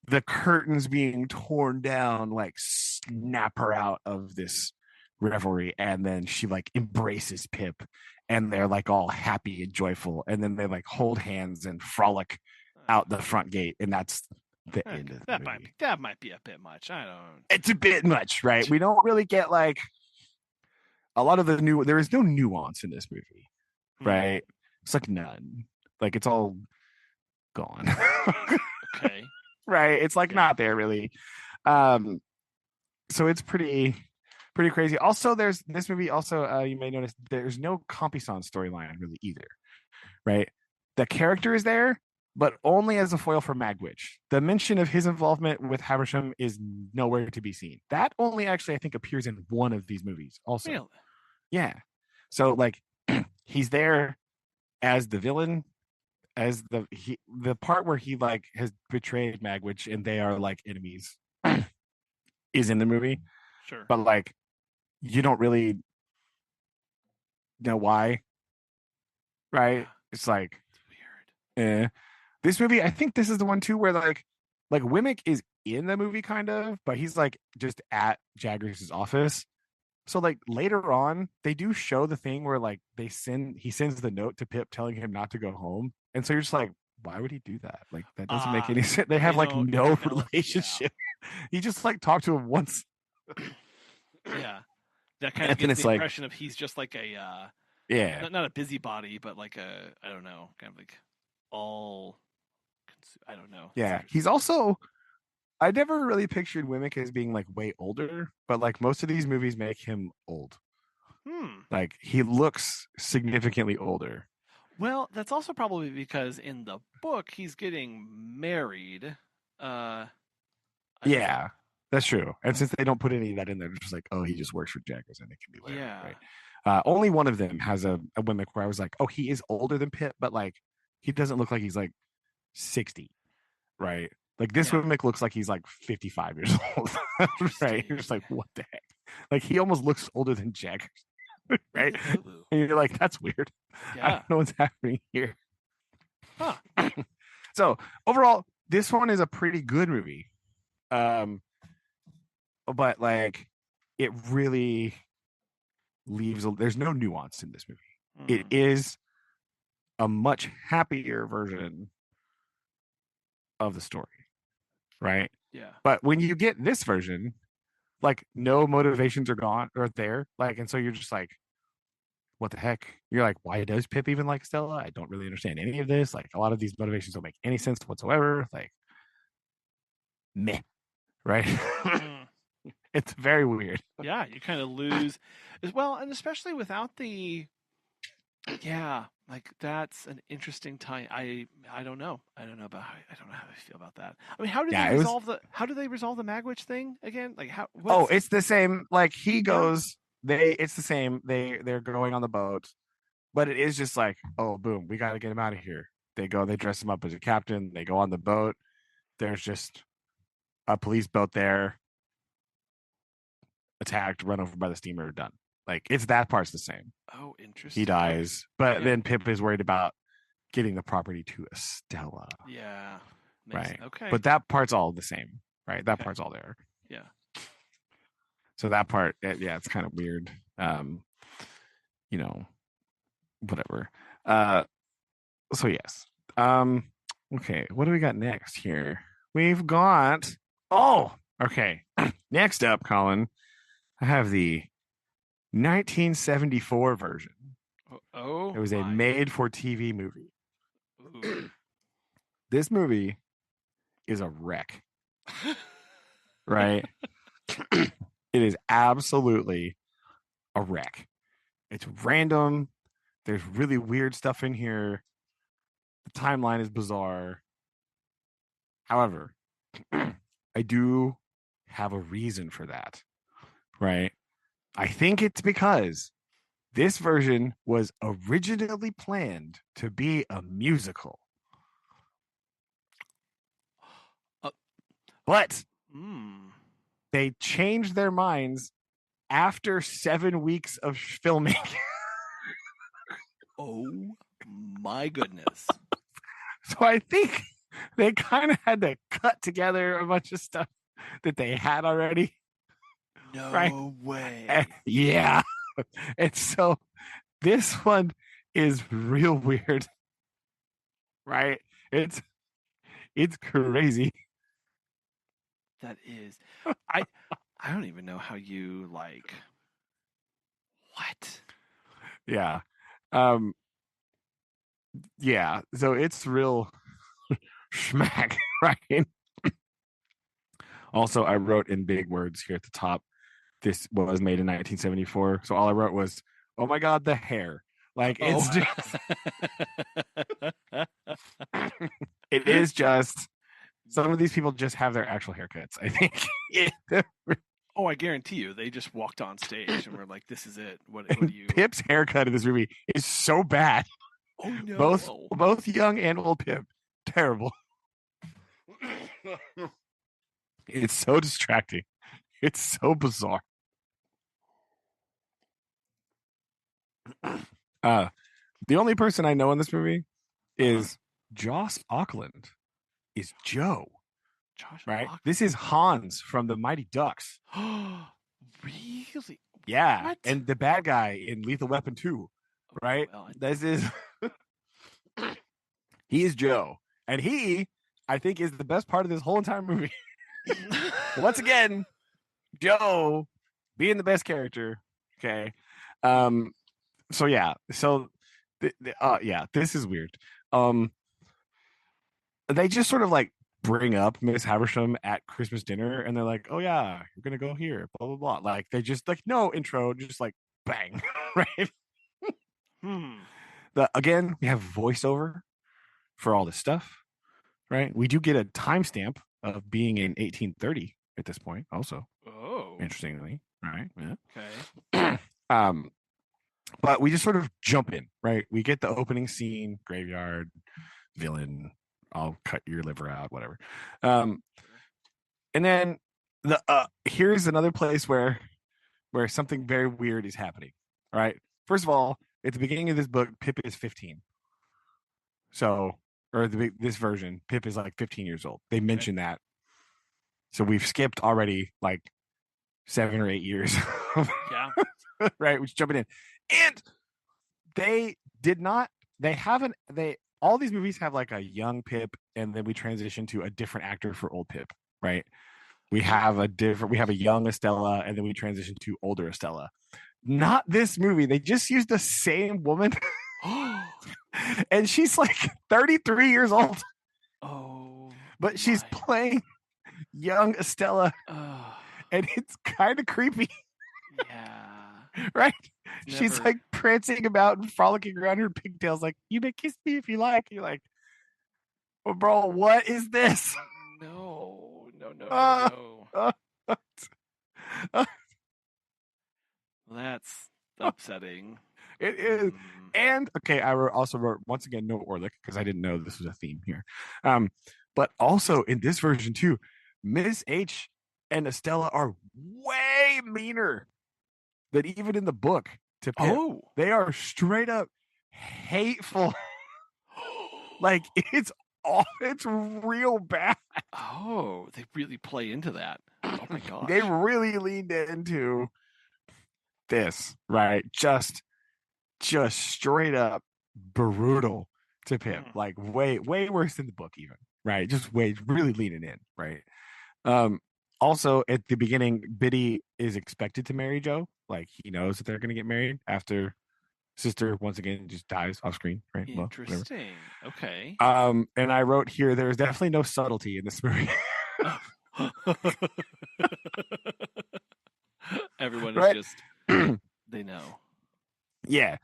the curtains being torn down, like snap her out of this revelry, and then she like embraces Pip, and they're like all happy and joyful, and then they like hold hands and frolic out the front gate, and that's the end of the movie. That might be a bit much. I don't. It's a bit much, right? We don't really get like a lot of there is no nuance in this movie, right? It's like none. Like it's all gone. Okay. Right. It's like not there really. So it's pretty crazy. Also, there's this movie. Also, you may notice there's no Compisson storyline really either, right? The character is there, but only as a foil for Magwitch. The mention of his involvement with Haversham is nowhere to be seen. That only actually I think appears in one of these movies. Also, really? Yeah. So like he's there as the villain, as the part where he like has betrayed Magwitch and they are like enemies is in the movie. Sure. But like you don't really know why. Right? Yeah. It's like it's weird. This movie, I think this is the one too where like Wemmick is in the movie kind of, but he's like just at Jaggers' office. So like later on, they do show the thing where like he sends the note to Pip telling him not to go home, and so you're just like, why would he do that? Like that doesn't make any sense. They have like no relationship. He just like talked to him once. Yeah, that kind of gives the impression of he's just like a not a busybody, but like a I don't know, kind of like all I don't know. Yeah, he's also. I never really pictured Wemmick as being like way older, but like most of these movies make him old. Like he looks significantly older. Well, that's also probably because in the book he's getting married. Yeah, that's true. And since they don't put any of that in there, it's just like, oh, he just works for Jaggers and it can be later. Yeah. Right. Only one of them has a Wemmick where I was like, oh, he is older than Pip, but like he doesn't look like he's like 60, right? Like this Wemmick looks like he's like 55 years old, right? You're just like, what the heck? Like he almost looks older than Jaggers, right? And you're like, that's weird. Yeah. I don't know what's happening here. Huh. So overall, this one is a pretty good movie, but like it really leaves. There's no nuance in this movie. It is a much happier version of the story. Right. Yeah. But when you get this version, like no motivations are gone or there. Like, and so you're just like, what the heck? You're like, why does Pip even like Stella? I don't really understand any of this. Like a lot of these motivations don't make any sense whatsoever. Like meh. Right. It's very weird. Yeah, you kind of lose as well, and especially without the like that's an interesting time. I don't know. I don't know how I feel about that. I mean, how do they resolve the Magwitch thing again? Like how? It's the same. Like he goes, it's the same. They're going on the boat, but it is just like, oh, boom, we got to get him out of here. They go, they dress him up as a captain. They go on the boat. There's just a police boat there. Attacked, run over by the steamer, done. Like it's that part's the same. Oh, interesting. He dies, but then Pip is worried about getting the property to Estella. Yeah. Right. Okay. But that part's all the same, right? That part's all there. Yeah. So that part, it's kind of weird. Whatever. So yes. Okay, what do we got next here? We've got okay. Next up, Collin, I have the 1974 version. Oh, it was a made-for-TV movie. This movie is a wreck, right? It is absolutely a wreck. It's random. There's really weird stuff in here. The timeline is bizarre. However, I do have a reason for that, right? I think it's because this version was originally planned to be a musical. But they changed their minds after 7 weeks of filming. Oh my goodness. So I think they kind of had to cut together a bunch of stuff that they had already. right? Way. Yeah. And so this one is real weird, right? It's crazy. That is. I don't even know how you like. What? Yeah. Yeah. So it's real schmack, right? Also, I wrote in big words here at the top, this was made in 1974. So all I wrote was, oh my God, the hair. Like, it's just, it is just, some of these people just have their actual haircuts, I think. Oh, I guarantee you, they just walked on stage and were like, "This is it." What do you? Pip's haircut in this movie is so bad. Oh no! Both young and old Pip, terrible. It's so distracting. It's so bizarre. The only person I know in this movie is Joss Auckland. Is Joe. Josh right? Auckland. This is Hans from the Mighty Ducks. Really? Yeah. What? And the bad guy in Lethal Weapon 2, right? Well, this is he is Joe. And he, I think, is the best part of this whole entire movie. Once again, Joe being the best character. Okay. So yeah. So yeah, this is weird. They just sort of like bring up Miss Haversham at Christmas dinner, and they're like, "Oh yeah, you're gonna go here." Blah blah blah. Like they just like no intro, just like bang, right? Again, we have voiceover for all this stuff, right? We do get a timestamp of being in 1830 at this point, also. Oh, interestingly, right? Yeah. Okay. But we just sort of jump in, right? We get the opening scene, graveyard, villain. I'll cut your liver out, whatever. And then here's another place where something very weird is happening. All right. First of all, at the beginning of this book, Pip is 15. So, or this version, Pip is like 15 years old. They mention that. So we've skipped already like 7 or 8 years. Yeah. Right. We're jumping in. And they haven't, all these movies have like a young Pip, and then we transition to a different actor for old Pip, right? We have a young Estella, and then we transition to older Estella. Not this movie. They just used the same woman. And she's like 33 years old. Oh. But she's playing young Estella. And it's kind of creepy. Yeah. Right? She's like prancing about and frolicking around her pigtails, like, "You may kiss me if you like." You're like, "Oh, bro, what is this?" No. That's upsetting. It is. And okay, I also wrote once again no Orlick because I didn't know this was a theme here. But also in this version too, Miss H and Estella are way meaner than even in the book to Pip. Oh. They are straight up hateful. Like it's real bad. Oh, they really play into that. Oh my gosh. They really leaned into this, right? Just straight up brutal to Pip. Like way worse than the book even, right? Just really leaning in, right? Also at the beginning, Biddy is expected to marry Joe. Like he knows that they're going to get married after sister once again just dies off screen, right? Interesting. Well, okay. And I wrote here there is definitely no subtlety in this movie. Everyone is just they know. Yeah.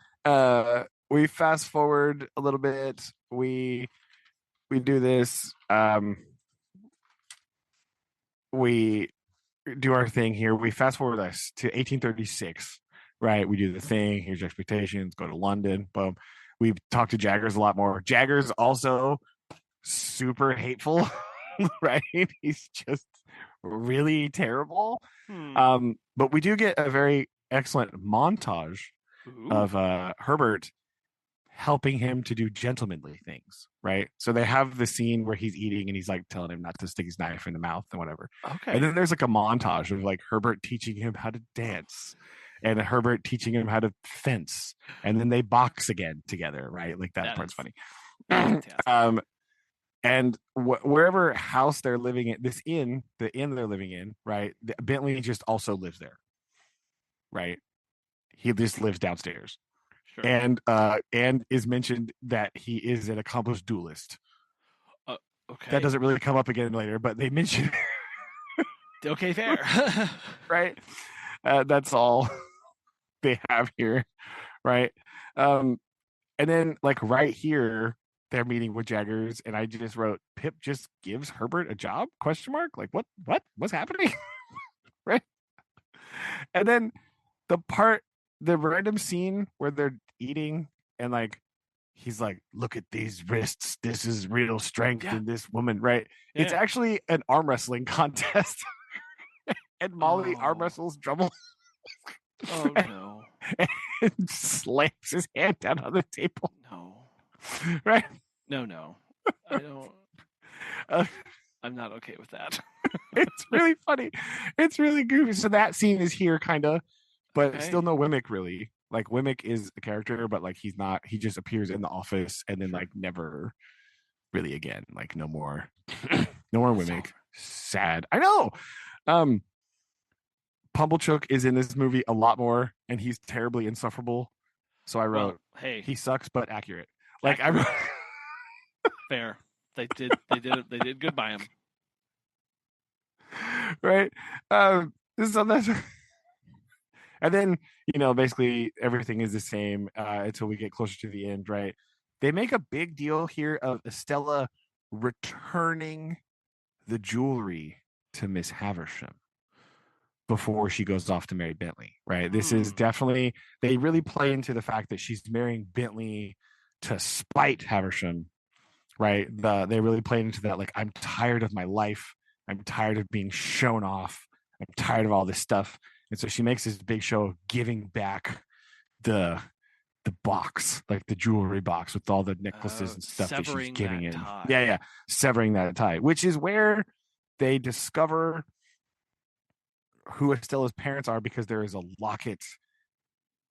We fast forward a little bit. We do this. We do our thing here. We fast forward us to 1836. Right. We do the thing. Here's your expectations. Go to London. Boom. We talk to Jaggers a lot more. Jaggers also super hateful. Right. He's just really terrible. But we do get a very excellent montage of Herbert helping him to do gentlemanly things, right? So they have the scene where he's eating and he's like telling him not to stick his knife in the mouth and whatever. Okay. And then there's like a montage of like Herbert teaching him how to dance and Herbert teaching him how to fence. And then they box again together, right? Like that part's funny. And wherever house they're living in, the inn they're living in, right? Bentley just also lives there, right? He just lives downstairs. Sure. And is mentioned that he is an accomplished duelist. Okay. That doesn't really come up again later, but they mention. Okay, fair. Right. That's all they have here, right? And then like right here, they're meeting with Jaggers, and I just wrote Pip just gives Herbert a job? ? Like what's happening? Right. And then the random scene where they're eating and like he's like, look at these wrists, this is real strength in this woman, right? Yeah. It's actually an arm wrestling contest. And Molly arm wrestles Drummel. Oh no. And slams his hand down on the table. No. Right? No. I don't I'm not okay with that. It's really funny. It's really goofy. So that scene is here kind of, but still no Wemmick really. Like Wemmick is a character, but like he's not. He just appears in the office and then like never really again. Like no more Wemmick. Sad. I know. Pumblechook is in this movie a lot more, and he's terribly insufferable. So I wrote, "Hey, he sucks, but accurate." Like I wrote, fair. They did good by him. Right. So that's. And then, basically everything is the same until we get closer to the end, right? They make a big deal here of Estella returning the jewelry to Miss Havisham before she goes off to marry Bentley, right? This is definitely, they really play into the fact that she's marrying Bentley to spite Havisham, right? They really play into that, like, I'm tired of my life. I'm tired of being shown off. I'm tired of all this stuff. And so she makes this big show of giving back the box, like the jewelry box with all the necklaces and stuff that she's giving in. Yeah. Severing that tie, which is where they discover who Estella's parents are because there is a locket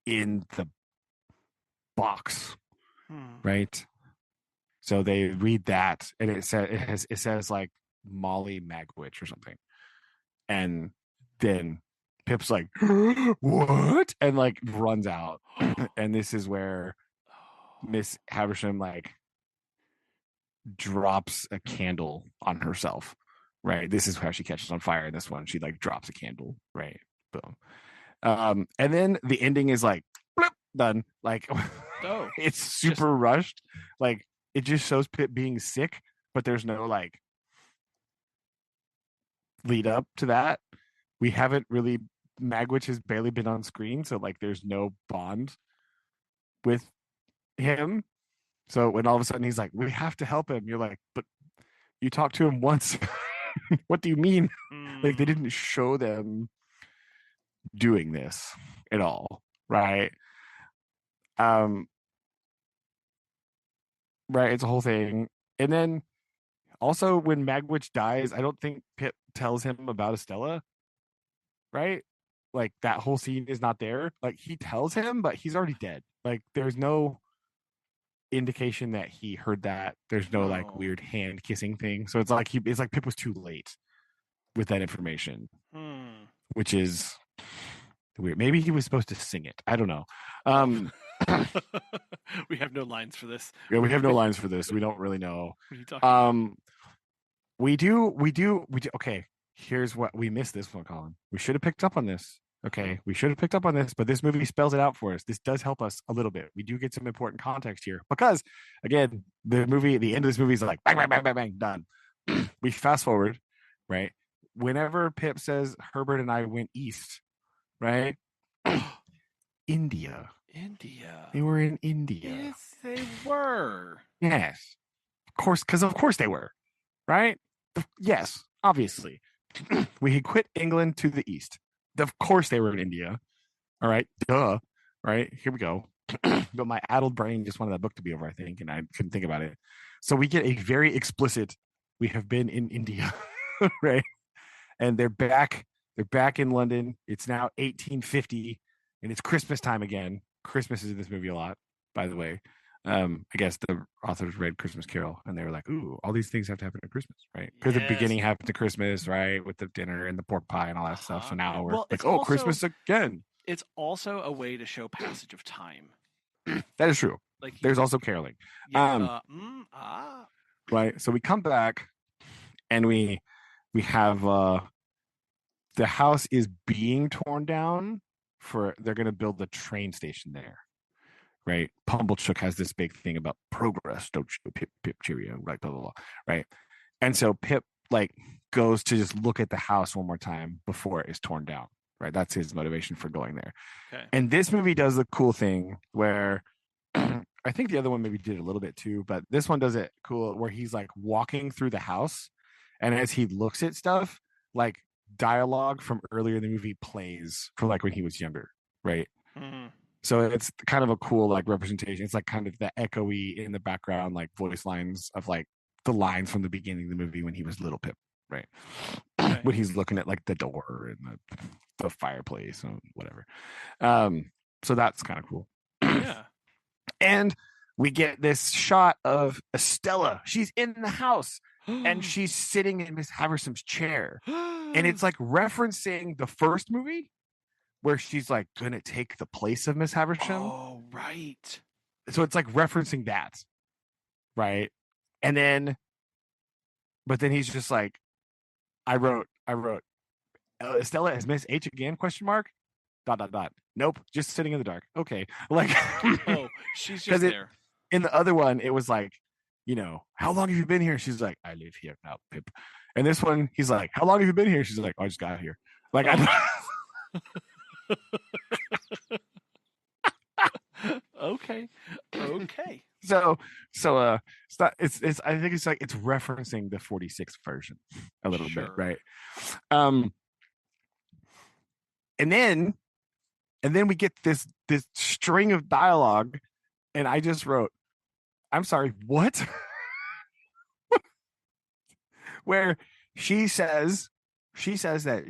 in the box, right? So they read that and it says like Molly Magwitch or something. And then Pip's like, what? And like runs out. And this is where Miss Havisham like drops a candle on herself, right? This is how she catches on fire in this one. She like drops a candle, right? Boom. And then the ending is like bloop, done. Like it's super rushed. Like it just shows Pip being sick, but there's no like lead up to that. We haven't really, Magwitch has barely been on screen, so like there's no bond with him. So when all of a sudden he's like, we have to help him, you're like, but you talked to him once. What do you mean? Like they didn't show them doing this at all, right? Right, it's a whole thing. And then also when Magwitch dies, I don't think Pip tells him about Estella, right? Like that whole scene is not there. Like he tells him, but he's already dead. Like there's no indication that he heard that. There's no like weird hand kissing thing. So it's like Pip was too late with that information, which is weird. Maybe he was supposed to sing it. I don't know. We have no lines for this. Yeah, we have no lines for this. We don't really know. What are you talking about? We do. Okay, here's what we missed this one, Collin. We should have picked up on this. Okay, we should have picked up on this, but this movie spells it out for us. This does help us a little bit. We do get some important context here because, again, the end of this movie is like bang, bang, bang, bang, bang, done. We fast forward, right? Whenever Pip says Herbert and I went east, right? India. They were in India. Yes, they were. Yes, of course they were, right? Yes, obviously. We had quit England to the east. Of course they were in India. All right, duh. Right, here we go. but my addled brain just wanted that book to be over, I think, and I couldn't think about it. So we get a very explicit. We have been in India, right? And they're back. They're back in London. It's now 1850, and it's Christmas time again. Christmas is in this movie a lot, by the way. I guess the authors read Christmas Carol, and they were like, "Ooh, all these things have to happen at Christmas, right? Because the beginning happened to Christmas, right, with the dinner and the pork pie and all that stuff. So now we're like, oh, Christmas again." It's also a way to show passage of time. That is true. Like, there's also caroling. Yeah, right. So we come back, and we have the house is being torn down they're going to build the train station there, right? Pumblechook has this big thing about progress, don't you, Pip, cheerio, right, blah, blah, blah, right? And so Pip like goes to just look at the house one more time before it is torn down, right? That's his motivation for going there. Okay. And this movie does the cool thing where I think the other one maybe did a little bit too, but this one does it cool where he's like walking through the house, and as he looks at stuff, like dialogue from earlier in the movie plays for like when he was younger, right? Mm-hmm. So it's kind of a cool like representation. It's like kind of the echoey in the background, like voice lines of like the lines from the beginning of the movie when he was little Pip, right? Okay. When he's looking at like the door and the fireplace and whatever. So that's kind of cool. Yeah. And we get this shot of Estella. She's in the house and she's sitting in Miss Haversham's chair. And it's like referencing the first movie where she's like going to take the place of Miss Haversham. Oh, right. So it's like referencing that. Right. And then, but then he's just like, I wrote, Estella as Miss H again, question mark, ... Nope. Just sitting in the dark. Okay. Like, oh, she's just there. In the other one, it was like, you know, how long have you been here? She's like, I live here now, Pip. And this one, he's like, how long have you been here? She's like, oh, I just got here. Like, okay. So it's I think it's like it's referencing the 46 version a little bit, right? And then we get this string of dialogue, and I just wrote, I'm sorry, what? Where she says that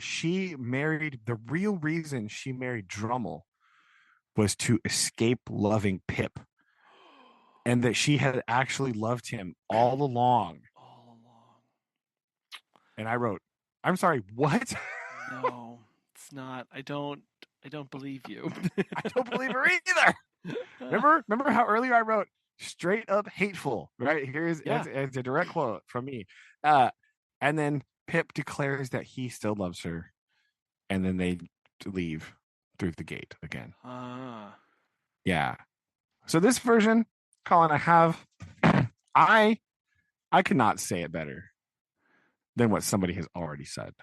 the real reason she married Drummel was to escape loving Pip, and that she had actually loved him all along. And I wrote, I'm sorry, what? No, it's not. I don't believe you. I don't believe her either. Remember how earlier I wrote straight up hateful, right? Here's it's a direct quote from me. And then Pip declares that he still loves her, and then they leave through the gate again. Yeah. So this version, Collin, I could not say it better than what somebody has already said.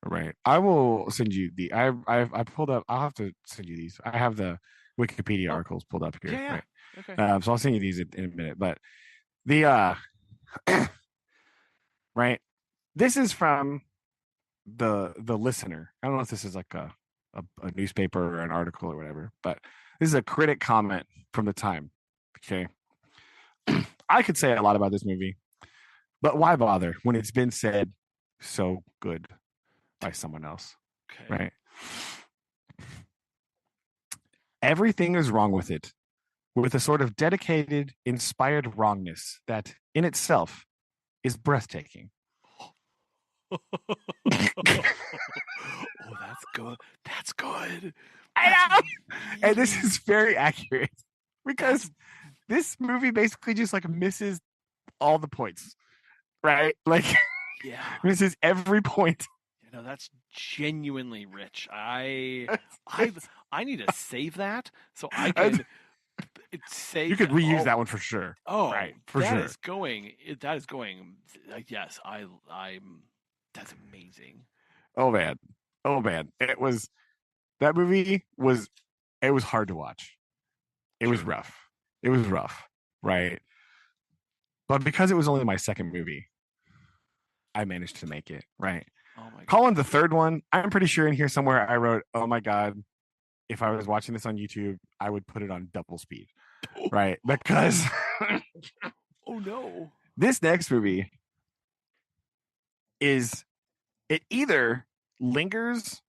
Right. I will send you I pulled up. I'll have to send you these. I have the Wikipedia articles pulled up here. Yeah. Right. Okay. So I'll send you these in a minute. But the right. This is from the listener. I don't know if this is like a newspaper or an article or whatever, but this is a critic comment from the time. Okay. I could say a lot about this movie, but why bother when it's been said so good by someone else? Okay. Right? Everything is wrong with it, with a sort of dedicated, inspired wrongness that, in itself, is breathtaking. Oh, that's good. That's good. I know. And this is very accurate because this movie basically just like misses all the points, right? Like, misses every point. You know, that's genuinely rich. I need to save that so I can save. You could reuse that one for sure. Oh, right, for sure. That is going. Yes, I'm. That's amazing. Oh man. That movie was hard to watch. It was rough. Right? But because it was only my second movie, I managed to make it, right? Oh my God. Collin, the third one, I'm pretty sure in here somewhere I wrote, oh my God, if I was watching this on YouTube, I would put it on double speed, right? Because oh no, this next movie it either lingers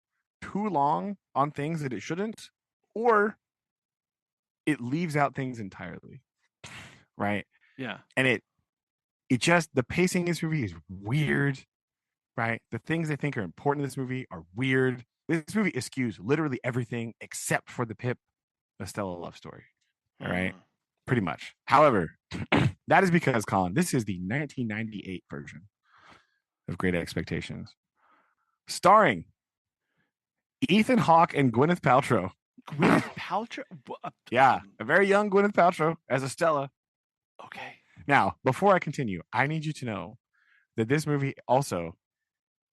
too long on things that it shouldn't, or it leaves out things entirely, right? Yeah, and it just, the pacing in this movie is weird, right? The things they think are important in this movie are weird. This movie eschews literally everything except for the Pip Estella love story. All right. Pretty much. However, that is because, Collin, this is the 1998 version of Great Expectations, starring Ethan Hawke and Gwyneth Paltrow. Gwyneth Paltrow? Yeah, a very young Gwyneth Paltrow as Estella. Okay. Now, before I continue, I need you to know that this movie also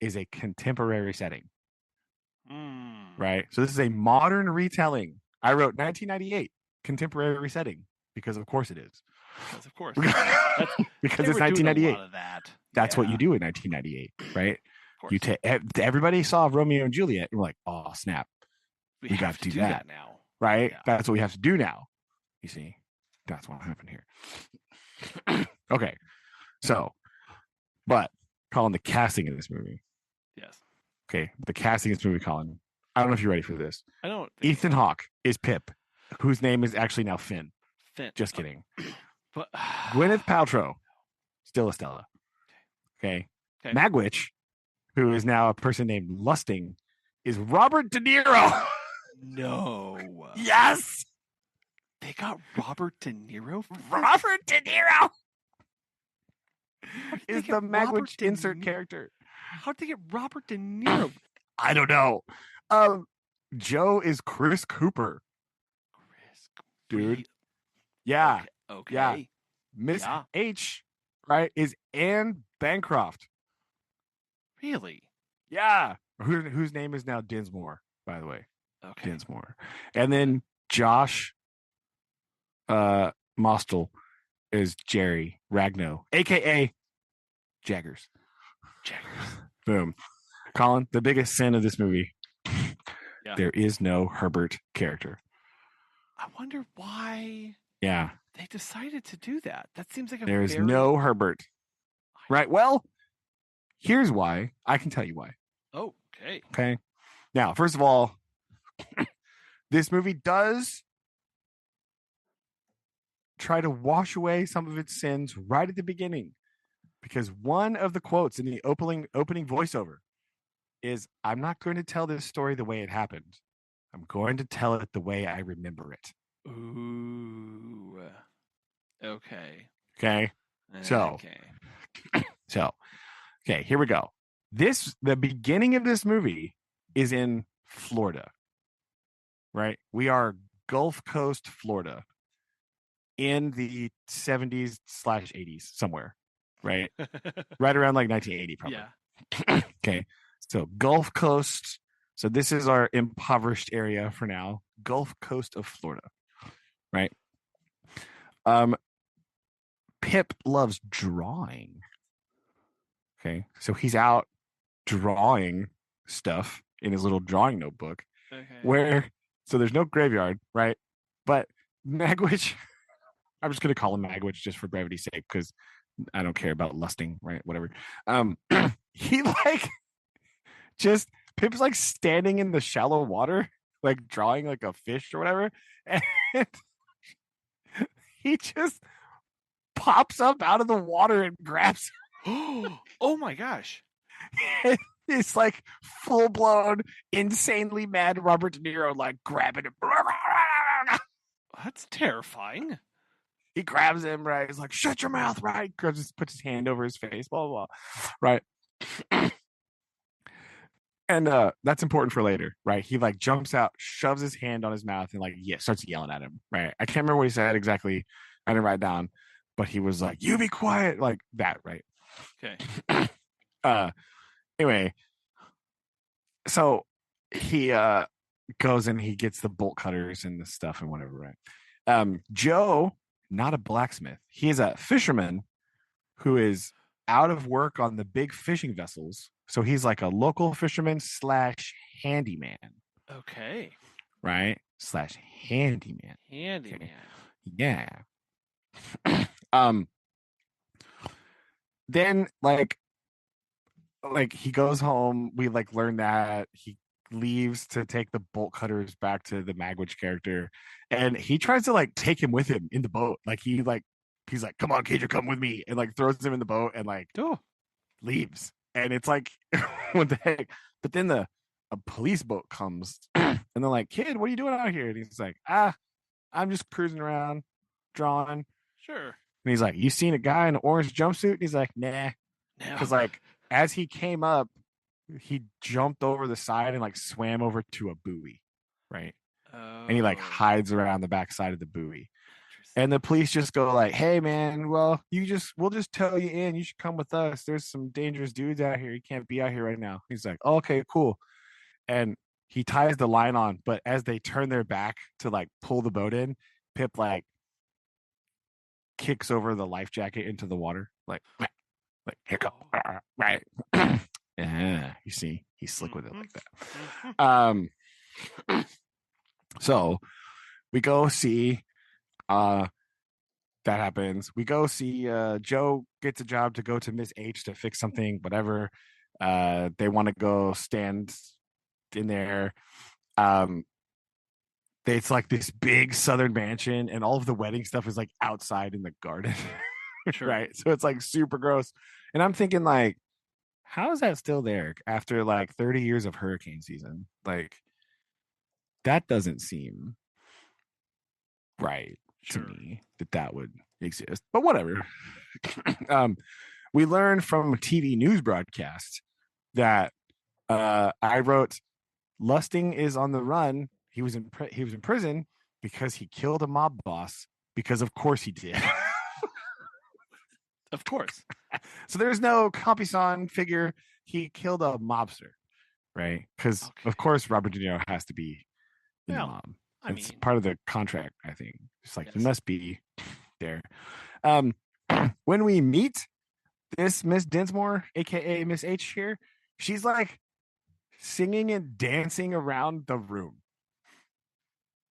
is a contemporary setting. Right? So this is a modern retelling. I wrote 1998 contemporary setting because of course it is. Because of course. Because it's 1998. That's yeah. what you do in 1998, right? You everybody saw Romeo and Juliet and we're like, oh snap. We got to do that now. Right? Yeah. That's what we have to do now. You see? That's what happened here. Okay. So, but Collin, the casting in this movie. Yes. Okay, the casting in this movie, Collin. I don't know if you're ready for this. I don't. Ethan Hawke is Pip, whose name is actually now Finn. Finn. Just kidding. But Gwyneth Paltrow, still Estella. Okay. Magwitch, who is now a person named Lusting, is Robert De Niro. No. Yes. They got Robert De Niro? Robert De Niro is the Magwitch insert character. How'd they get Robert De Niro? I don't know. Joe is Chris Cooper. Dude. Yeah. Okay. Yeah. Miss H, right, is Anne Bancroft. Really? Yeah. Whose name is now Dinsmore, by the way. Okay. Dinsmore. And then Josh Mostel is Jerry Ragno, aka Jaggers. Boom. Collin, the biggest sin of this movie. Yeah. There is no Herbert character. I wonder why. Yeah. They decided to do that. That seems like there's no Herbert. Right. Well, here's why. I can tell you why. Okay. Okay. Now, first of all, this movie does try to wash away some of its sins right at the beginning, because one of the quotes in the opening voiceover is, "I'm not going to tell this story the way it happened. I'm going to tell it the way I remember it." Ooh. Okay. Okay. So, okay, here we go. The beginning of this movie is in Florida, right? We are Gulf Coast, Florida, in the 70s/80s somewhere, right? Right around like 1980, probably. Yeah. Okay. So Gulf Coast. So this is our impoverished area for now. Gulf Coast of Florida, right? Pip loves drawing. Okay. So he's out drawing stuff in his little drawing notebook. Okay. So there's no graveyard, right? But Magwitch, I'm just going to call him Magwitch just for brevity's sake, because I don't care about lusting, right? Whatever. He Pip's like standing in the shallow water, like drawing like a fish or whatever. And he just pops up out of the water and grabs him. Oh my gosh. It's like full blown, insanely mad Robert De Niro, like grabbing him. That's terrifying. He grabs him, right? He's like, "Shut your mouth," right? Puts his hand over his face, blah, blah, blah. Right? And that's important for later, right? He like jumps out, shoves his hand on his mouth, and starts yelling at him, right? I can't remember what he said exactly. I didn't write down, but he was like, "You be quiet," like that, right? Okay. Anyway, so he goes and he gets the bolt cutters and the stuff and whatever, right? Joe, not a blacksmith. He is a fisherman who is out of work on the big fishing vessels. So he's like a local fisherman / handyman. Okay. right? Slash handyman. Handyman. Okay. Yeah. um. Then like he goes home. We like learn that he leaves to take the bolt cutters back to the Magwitch character, and he tries to like take him with him in the boat. Like he's like, "Come on, kid, you come with me," and like throws him in the boat and like leaves. And it's like, what the heck? But then a police boat comes, and they're like, "Kid, what are you doing out here?" And he's like, I'm just cruising around, drawing." Sure. And he's like, "You seen a guy in an orange jumpsuit?" And he's like, "Nah," because No. like as he came up, he jumped over the side and like swam over to a buoy, right? And he like hides around the backside of the buoy. And the police just go like, "Hey man, well, we'll just tell you in. You should come with us. There's some dangerous dudes out here. You can't be out here right now." He's like, oh, "Okay, cool." And he ties the line on, but as they turn their back to like pull the boat in, Pip like kicks over the life jacket into the water, like here go, right? Yeah, you see, he's slick with it like that. So we go see that happens. We go see Joe gets a job to go to Miss H to fix something, whatever. They want to go stand in there. Um, it's like this big southern mansion, and all of the wedding stuff is like outside in the garden. Sure. Right? So it's like super gross. And I'm thinking, like, how is that still there after like 30 years of hurricane season? Like, that doesn't seem right to me that would exist, but whatever. We learned from a TV news broadcast that I wrote, Lusting is on the run. He was in prison because he killed a mob boss, because of course he did. Of course. So there's no Compisson figure. He killed a mobster, right? Because of course Robert De Niro has to be in the mob. It's part of the contract, I think. It's like, he must be there. When we meet this Miss Dinsmore, aka Miss H here, she's like singing and dancing around the room.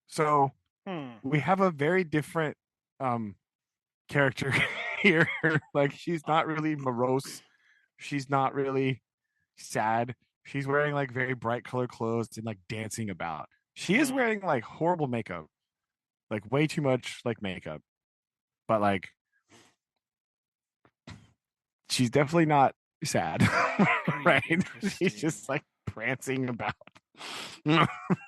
So we have a very different character here. Like, she's not really morose. She's not really sad. She's wearing like very bright color clothes and like dancing about. She is wearing like horrible makeup, like way too much like makeup, but like she's definitely not sad. Right? She's just like prancing about.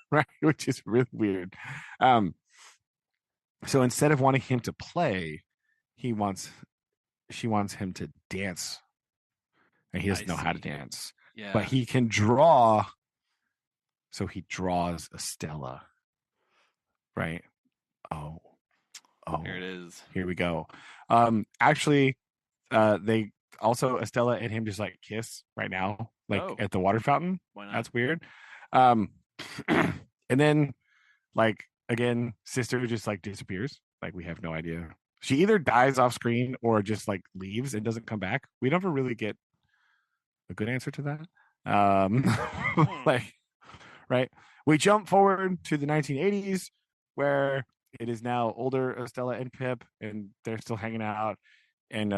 Right, which is really weird. So instead of wanting him to play, she wants him to dance, and he doesn't know how to dance. Yeah. But he can draw, so he draws Estella. Right? Oh, here it is. Here we go. Actually, they also, Estella and him just like kiss right now, like at the water fountain. Why not? That's weird. And then, like, again, sister just like disappears. Like, we have no idea. She either dies off screen or just like leaves and doesn't come back. We never really get a good answer to that. Like, right? We jump forward to the 1980s, where it is now older Estella and Pip, and they're still hanging out. And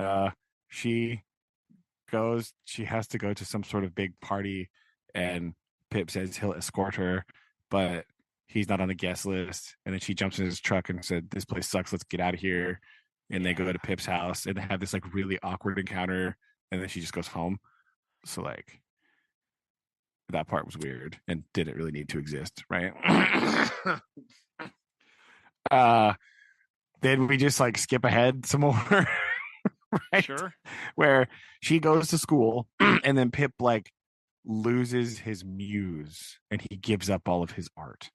she has to go to some sort of big party, and Pip says he'll escort her, but he's not on the guest list. And then she jumps in his truck and said, "This place sucks, let's get out of here." And they go to Pip's house and they have this like really awkward encounter, and then she just goes home. So like, that part was weird and didn't really need to exist, right? Then we just like skip ahead some more. Right? Sure. Where she goes to school, and then Pip like loses his muse and he gives up all of his art,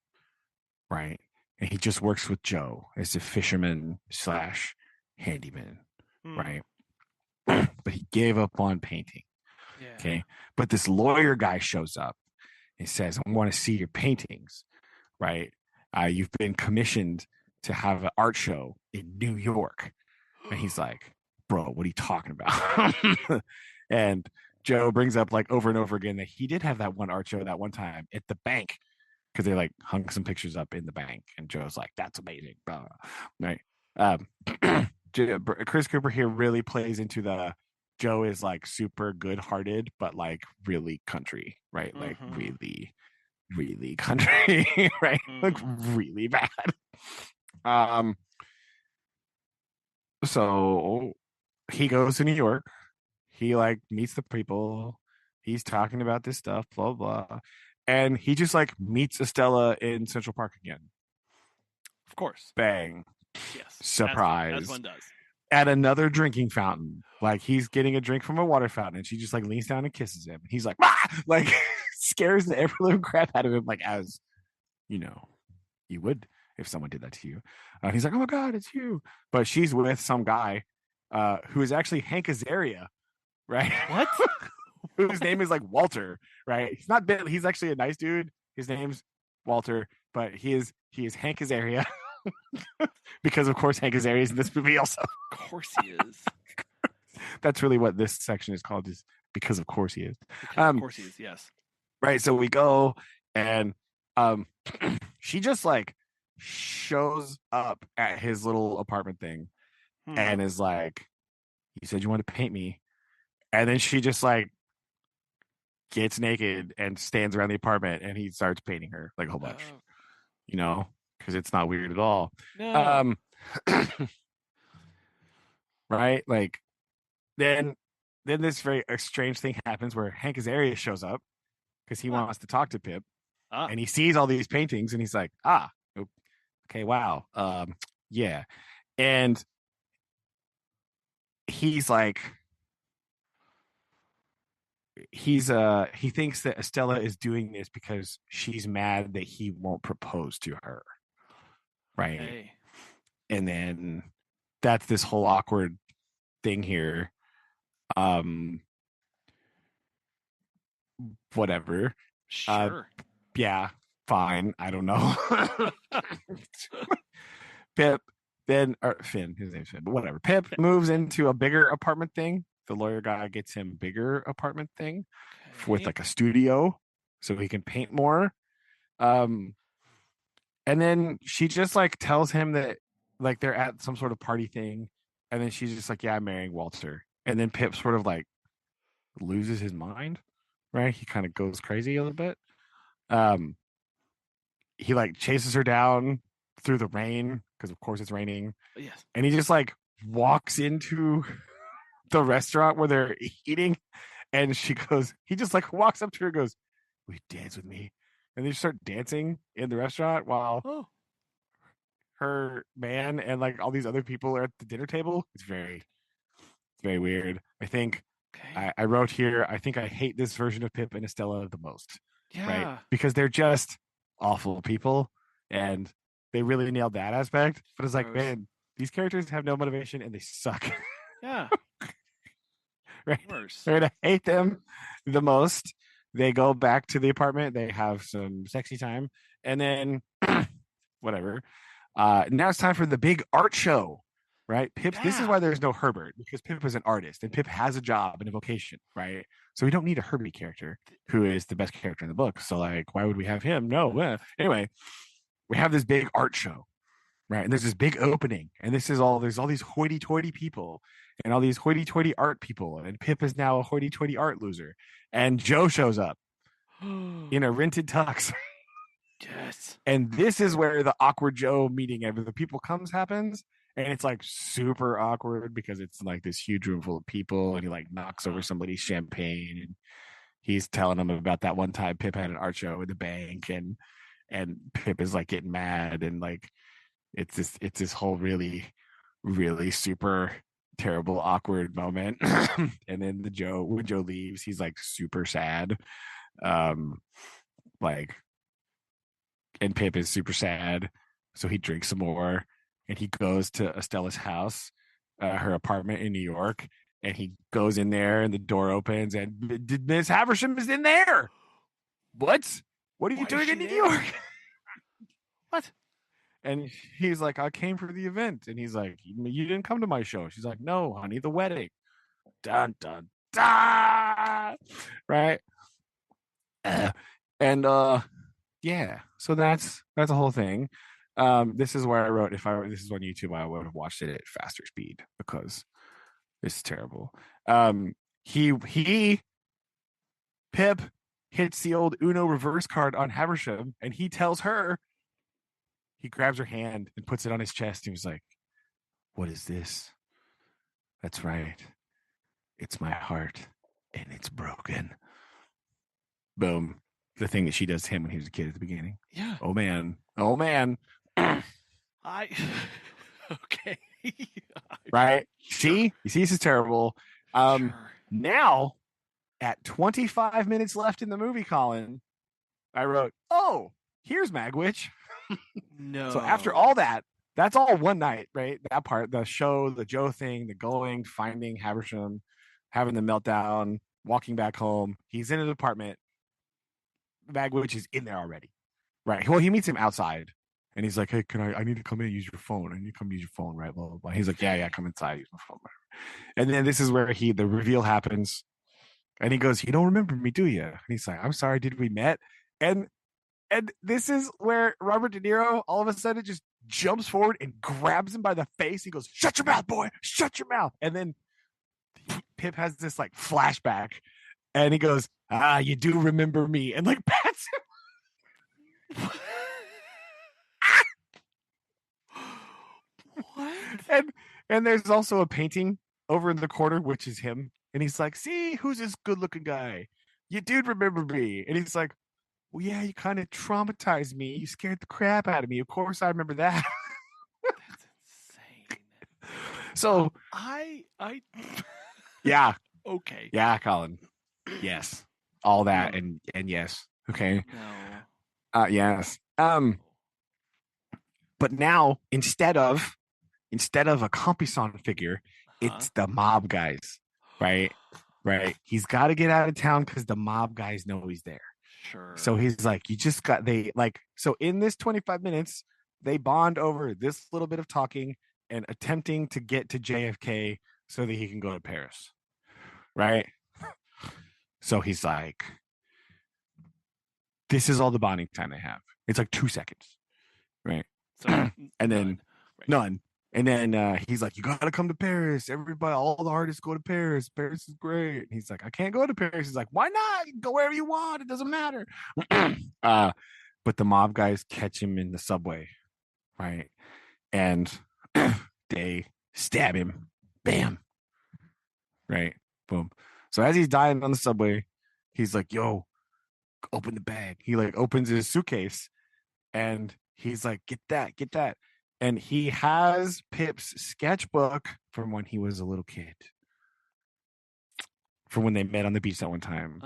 right? And he just works with Joe as a fisherman / handyman, right? But he gave up on painting. Yeah. Okay. But this lawyer guy shows up and says, "I want to see your paintings," right? You've been commissioned to have an art show in New York. And he's like, "Bro, what are you talking about?" And Joe brings up like over and over again that he did have that one art show that one time at the bank because they like hung some pictures up in the bank, and Joe's like, "That's amazing," blah, right? Um, Chris Cooper here really plays into the Joe is like super good-hearted, but like really country, right? Like really, really country, right? Like really bad. Um, so he goes to New York. He like meets the people. He's talking about this stuff, blah blah, and he just like meets Estella in Central Park again. Of course. Bang. Yes. Surprise. As one does. At another drinking fountain. Like he's getting a drink from a water fountain, and she just like leans down and kisses him. He's like, ah! Like scares the ever living crap out of him, like as you know, you would if someone did that to you. He's like, oh my god, it's you. But she's with some guy who is actually Hank Azaria, right? What? Whose name is like Walter, right? He's not Bill. He's actually a nice dude. His name's Walter, but he is Hank Azaria. Because of course Hank Azaria is in this movie also. Of course he is. That's really what this section is called, is because of course he is. Of course he is, yes. Right. So we go and she just like shows up at his little apartment thing and is like, you said you want to paint me. And then she just like gets naked and stands around the apartment, and he starts painting her like a whole bunch, you know, because it's not weird at all. No. Right. Like then this very strange thing happens where Hank Azaria shows up because he wants to talk to Pip, and he sees all these paintings, and he's like, okay, wow, yeah, and he's like, he thinks that Estella is doing this because she's mad that he won't propose to her, right? Okay. And then that's this whole awkward thing here. Whatever. Sure. Yeah, fine. I don't know. Pip then, or Finn, his name's Finn, but whatever. Pip moves into a bigger apartment thing. The lawyer guy gets him bigger apartment thing with like a studio so he can paint more. And then she just like tells him that like they're at some sort of party thing, and then she's just like, yeah, I'm marrying Walter. And then Pip sort of like loses his mind, right? He kind of goes crazy a little bit. He like chases her down through the rain because of course it's raining. Yes. And he just like walks into the restaurant where they're eating, and he just like walks up to her and goes, will you dance with me? And they just start dancing in the restaurant while her man and like all these other people are at the dinner table. It's very weird. I think I wrote here, I think I hate this version of Pip and Estella the most. Yeah. Right? Because they're just awful people, and they really nailed that aspect. But it's like, man, these characters have no motivation and they suck. Yeah. Right? I hate them the most. They go back to the apartment, they have some sexy time, and then whatever. Now it's time for the big art show, right? Pip. This is why there's no Herbert, because Pip is an artist and Pip has a job and a vocation, right? So we don't need a Herbie character who is the best character in the book. So like, why would we have him? No. Anyway, we have this big art show, right? And there's this big opening, and there's all these hoity-toity people and all these hoity-toity art people, and Pip is now a hoity-toity art loser, and Joe shows up in a rented tux. Yes. And this is where the awkward Joe meeting the people happens. And it's like super awkward because it's like this huge room full of people, and he like knocks over somebody's champagne, and he's telling them about that one time Pip had an art show at the bank, and Pip is like getting mad, and like it's this whole really, really super terrible awkward moment. And then when Joe leaves, he's like super sad. Like, and Pip is super sad, so he drinks some more, and he goes to Estella's house, her apartment in New York, and he goes in there, and the door opens, and Miss Haversham is in there. What are you doing in New York? What? And he's like, I came for the event. And he's like, you didn't come to my show. She's like, no, honey, the wedding. Dun dun dun. Right. And Yeah. So that's a whole thing. This is where I wrote, this is on YouTube, I would have watched it at faster speed because this is terrible. He Pip hits the old Uno reverse card on Haversham, and he tells her, he grabs her hand and puts it on his chest. He was like, "What is this?" That's right. It's my heart, and it's broken. Boom. The thing that she does to him when he was a kid at the beginning. Yeah. Oh man. Oh man. Okay. Right? Sure. See? You see, this is terrible. Sure. Now, at 25 minutes left in the movie, Collin, I wrote, "Oh, here's Magwitch." No. So after all that, that's all one night, right? That part, the show, the Joe thing, the going, finding Haversham, having the meltdown, walking back home. He's in his apartment. Magwitch is in there already, right? Well, he meets him outside, and he's like, "Hey, I need to come in and use your phone. I need to come use your phone, right?" Blah, blah, blah. He's like, yeah, come inside, use my phone. And then this is where the reveal happens, and he goes, "You don't remember me, do you?" And he's like, "I'm sorry, did we met?" And this is where Robert De Niro all of a sudden just jumps forward and grabs him by the face. He goes, "Shut your mouth, boy! Shut your mouth!" And then Pip has this like flashback, and he goes, "Ah, you do remember me," and like pats him. What? And there's also a painting over in the corner, which is him, and he's like, "See, who's this good-looking guy? You dude remember me?" And he's like, "Well, yeah, you kind of traumatized me. You scared the crap out of me. Of course, I remember that." That's insane. So I yeah. Okay. Yeah, Collin. Yes. All that and yes. Okay. No. Yes. But now instead of a Compison figure, it's the mob guys, right? Right. He's got to get out of town because the mob guys know he's there. Sure. So he's like, so in this 25 minutes, they bond over this little bit of talking and attempting to get to JFK so that he can go to Paris. Right. So he's like, this is all the bonding time they have. It's like 2 seconds. Right. So, and then none. And then he's like, "You got to come to Paris. Everybody, all the artists go to Paris. Paris is great." And he's like, "I can't go to Paris." He's like, "Why not? You can go wherever you want. It doesn't matter." But the mob guys catch him in the subway, right? And they stab him. Bam. Right. Boom. So as he's dying on the subway, he's like, "Yo, open the bag." He like opens his suitcase and he's like, "Get that, get that." And he has Pip's sketchbook from when he was a little kid, from when they met on the beach that one time.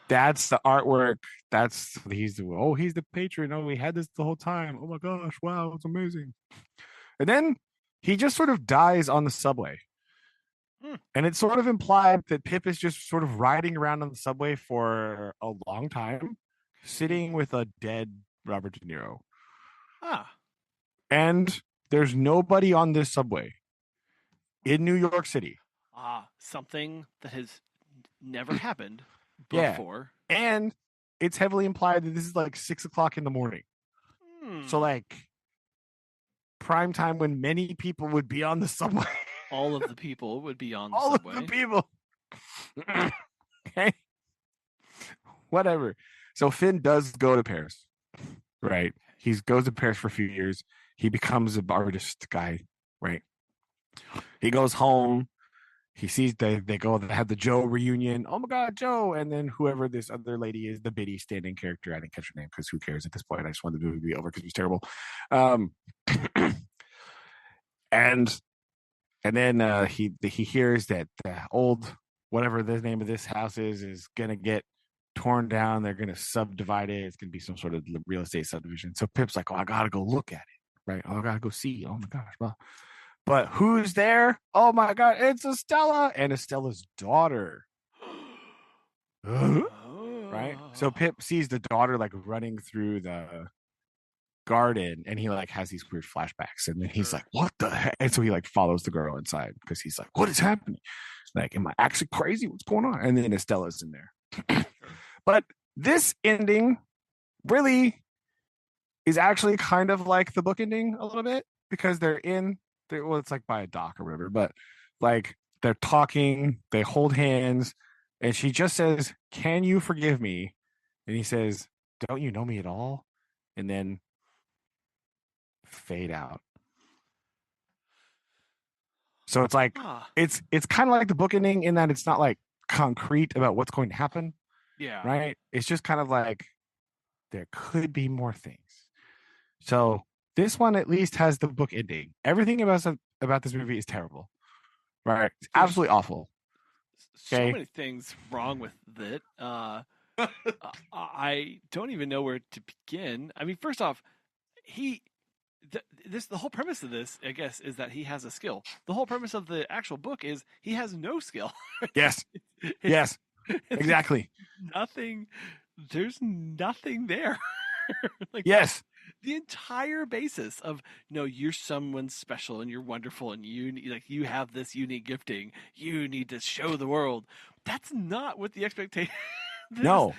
That's the artwork. He's the patron. Oh, we had this the whole time. Oh my gosh, wow, it's amazing. And then he just sort of dies on the subway. And it's sort of implied that Pip is just sort of riding around on the subway for a long time, sitting with a dead Robert De Niro. And there's nobody on this subway in New York City. Something that has never happened before. Yeah. And it's heavily implied that this is like 6:00 in the morning. So like prime time when many people would be on the subway. All of the people would be on the all subway. All of the people. Okay. Whatever. So Finn does go to Paris. Right. He goes to Paris for a few years. He becomes an artist guy. Right. He goes home. He sees they have the Joe reunion. Oh my God, Joe! And then whoever this other lady is, the Biddy standing character. I didn't catch her name because who cares at this point? I just wanted the movie to be over because it was terrible. And then he hears that the old whatever the name of this house is gonna get torn down. They're gonna subdivide it. It's gonna be some sort of real estate subdivision. So Pip's like, "Oh, I gotta go look at it. Right? Oh, I gotta go see. Oh my gosh, well." But who's there? Oh my God, it's Estella and Estella's daughter. Right? So Pip sees the daughter like running through the garden and he like has these weird flashbacks and then he's like, "What the heck?" And so he like follows the girl inside because he's like, "What is happening? Like, am I actually crazy? What's going on?" And then Estella's in there. But this ending really is actually kind of like the book ending a little bit because well, it's like by a dock or whatever, but like they're talking, they hold hands, and she just says, "Can you forgive me?" And he says, "Don't you know me at all?" And then fade out. So it's like it's kind of like the book ending in that it's not like concrete about what's going to happen. Yeah. Right? It's just kind of like there could be more things. So this one at least has the book ending. Everything about this movie is terrible. Right? It's absolutely awful. So many things wrong with it. I don't even know where to begin. I mean, first off, the whole premise of this, I guess, is that he has a skill. The whole premise of the actual book is he has no skill. Yes. Yes. Exactly. Nothing. There's nothing there. Like, yes. The entire basis of no, you're someone special and you're wonderful and you have this unique gifting. You need to show the world. That's not what the expectation. No.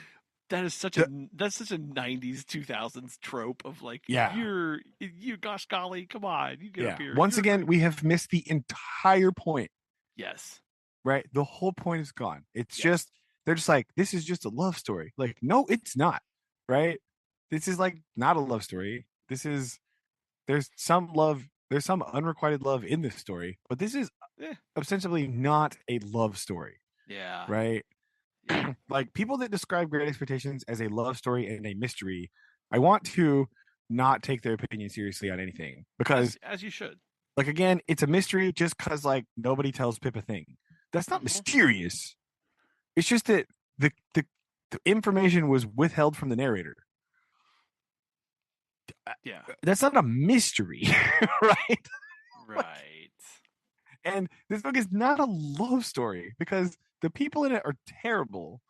That's such a 90s 2000s trope of like you gosh golly, come on, you get up here. Once again, we have missed the entire point. Yes. Right? The whole point is gone. It's just they're just like, this is just a love story. Like, no, it's not. Right? This is like not a love story. There's some unrequited love in this story, but this is ostensibly not a love story. Yeah. Right? Like people that describe Great Expectations as a love story and a mystery, I want to not take their opinion seriously on anything because as you should. Like again, it's a mystery just because like nobody tells Pip a thing. That's not mysterious. It's just that the information was withheld from the narrator. Yeah. That's not a mystery, right? Right. And this book is not a love story because the people in it are terrible,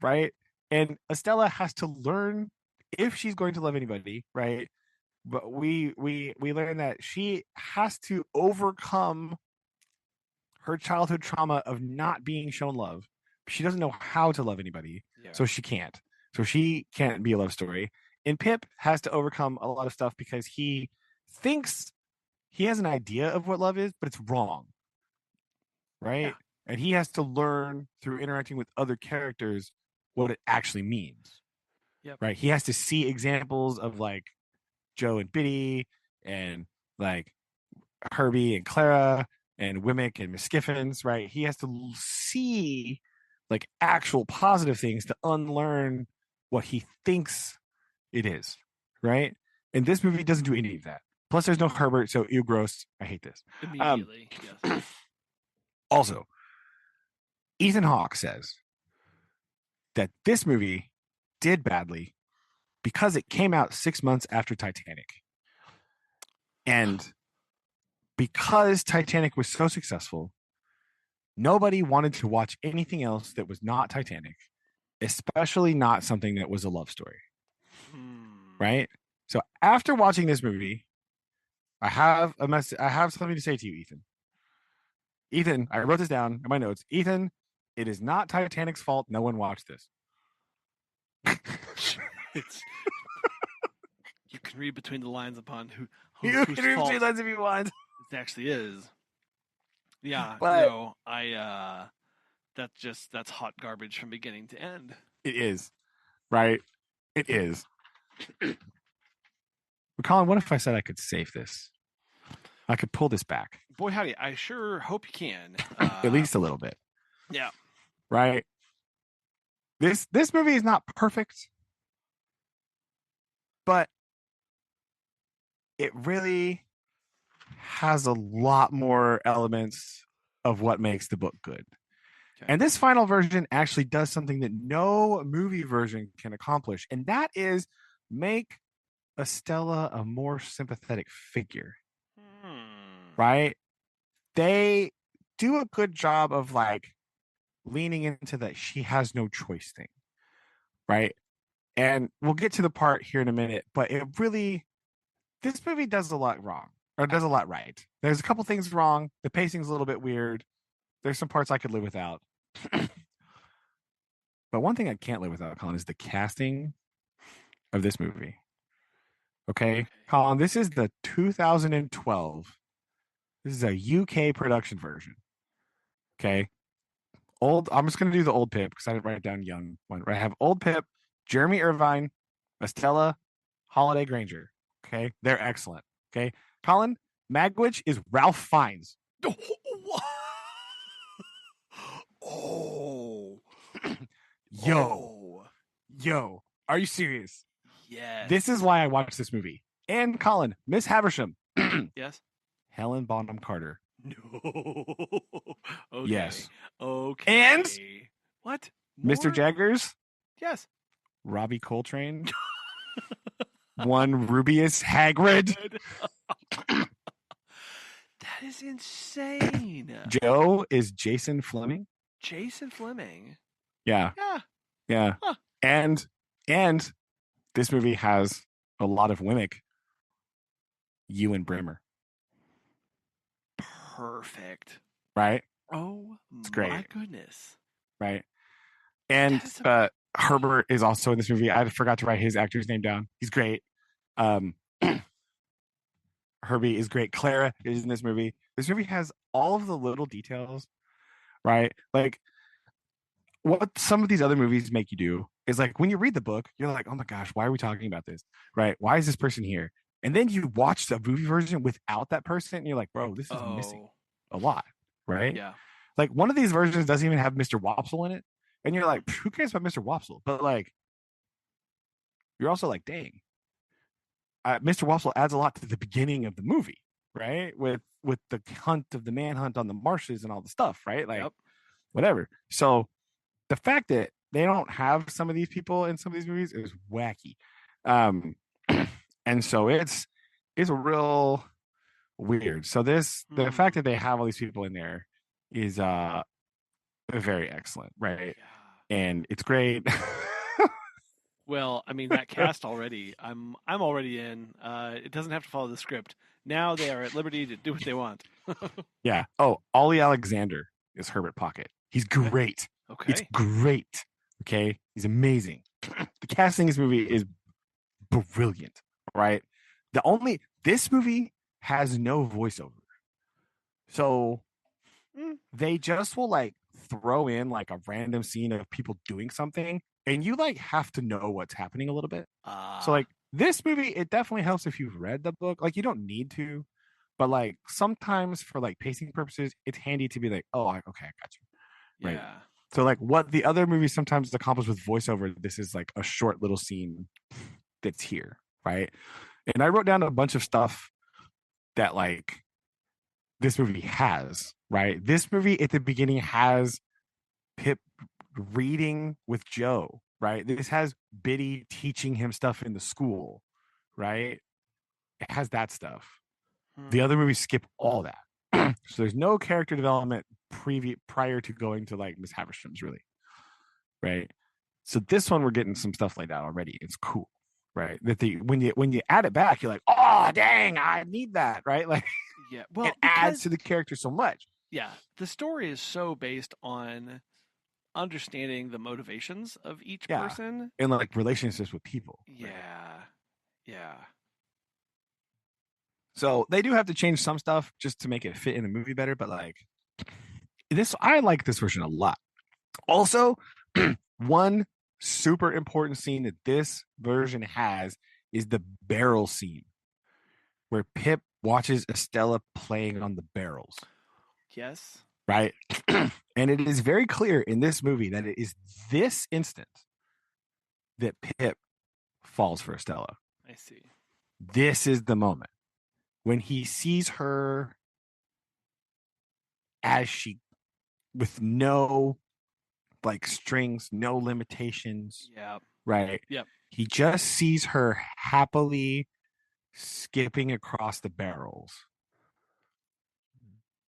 right? And Estella has to learn if she's going to love anybody, right? But we learn that she has to overcome her childhood trauma of not being shown love. She doesn't know how to love anybody, so she can't. So she can't be a love story. And Pip has to overcome a lot of stuff because he thinks he has an idea of what love is, but it's wrong. Right? Yeah. And he has to learn through interacting with other characters what it actually means. Yep. Right? He has to see examples of like Joe and Biddy and like Herbie and Clara and Wemmick and Miss Skiffins, right? He has to see like actual positive things to unlearn what he thinks it is, right? And this movie doesn't do any of that. Plus, there's no Herbert, so ew, gross. I hate this. Immediately, yes. Also, Ethan Hawke says that this movie did badly because it came out 6 months after Titanic. And because Titanic was so successful, nobody wanted to watch anything else that was not Titanic, especially not something that was a love story. Right? So after watching this movie, I have something to say to you, Ethan. Ethan, I wrote this down in my notes. Ethan, it is not Titanic's fault no one watched this. You can read between the lines upon whose fault it actually is. Yeah, but no, that's hot garbage from beginning to end. It is, right? It is. But Collin, what if I said I could save this? I could pull this back. Boy, howdy! I sure hope you can. At least a little bit. Yeah. Right. This movie is not perfect, but it really has a lot more elements of what makes the book good. Okay. And this final version actually does something that no movie version can accomplish, and that is make Estella a more sympathetic figure. Right? They do a good job of like leaning into that she has no choice thing. Right? And we'll get to the part here in a minute, but this movie does a lot wrong, or does a lot right. There's a couple things wrong. The pacing's a little bit weird. There's some parts I could live without. But one thing I can't live without, Collin, is the casting of this movie. Okay, Colin, this is the 2012. This is a UK production version. Okay, old. I'm just gonna do the old Pip because I didn't write it down. Young one. Right, I have old Pip, Jeremy Irvine, Estella, Holiday Granger. Okay, they're excellent. Okay, Colin, Magwitch is Ralph Fiennes. Oh. Yo. Yo. Are you serious? Yes. This is why I watched this movie. And Colin, Miss Havisham. Yes. Helen Bonham Carter. No. Okay. Yes. Okay. And what? More? Mr. Jaggers? Yes. Robbie Coltrane. One Rubius Hagrid. That is insane. Joe is Jason Fleming. Jason Fleming. Yeah. Yeah. Yeah. Huh. And this movie has a lot of Wimmick. Ewan Brimmer. Perfect. Right? Oh, it's great. My goodness. Right. And Herbert is also in this movie. I forgot to write his actor's name down. He's great. Herbie is great. Clara is in this movie. This movie has all of the little details, right? Like what some of these other movies make you do is like when you read the book, you're like, oh my gosh, why are we talking about this? Right? Why is this person here? And then you watch the movie version without that person, and you're like, bro, this is missing a lot, right? Yeah. Like one of these versions doesn't even have Mr. Wopsle in it. And you're like, who cares about Mr. Wopsle? But like, you're also like, dang, Mr. Wopsle adds a lot to the beginning of the movie, right? With the hunt of the manhunt on the marshes and all the stuff, right? Like, whatever. So the fact that they don't have some of these people in some of these movies is wacky. And so it's real weird. So the fact that they have all these people in there is very excellent, right? Yeah. And it's great. Well, I mean that cast already. I'm already in. It doesn't have to follow the script. Now they are at liberty to do what they want. Yeah. Oh, Ollie Alexander is Herbert Pocket. He's great. Okay. It's great. Okay. He's amazing. The casting in this movie is brilliant, right? This movie has no voiceover. So they just will like throw in like a random scene of people doing something and you like have to know what's happening a little bit. So like this movie, it definitely helps if you've read the book. Like you don't need to, but like sometimes for like pacing purposes, it's handy to be like, oh, okay, I got you. Right. Yeah. So like what the other movies sometimes accomplish with voiceover, this is like a short little scene that's here, right? And I wrote down a bunch of stuff that like this movie has, right? This movie at the beginning has Pip reading with Joe, right? This has Biddy teaching him stuff in the school, right? It has that stuff. The other movies skip all that. So there's no character development prior to going to like Miss Haversham's, really, right? So this one we're getting some stuff laid out already. It's cool, right? That when you add it back, you're like, oh dang, I need that, right? Like, yeah, well, it adds to the character so much. Yeah, the story is so based on understanding the motivations of each person and like relationships with people. Yeah, right? Yeah. So they do have to change some stuff just to make it fit in the movie better, but like I like this version a lot. Also, one super important scene that this version has is the barrel scene where Pip watches Estella playing on the barrels. Yes. Right? And it is very clear in this movie that it is this instant that Pip falls for Estella. I see. This is the moment when he sees her as she, with no like strings, no limitations. Yeah. Right. Yep. He just sees her happily skipping across the barrels.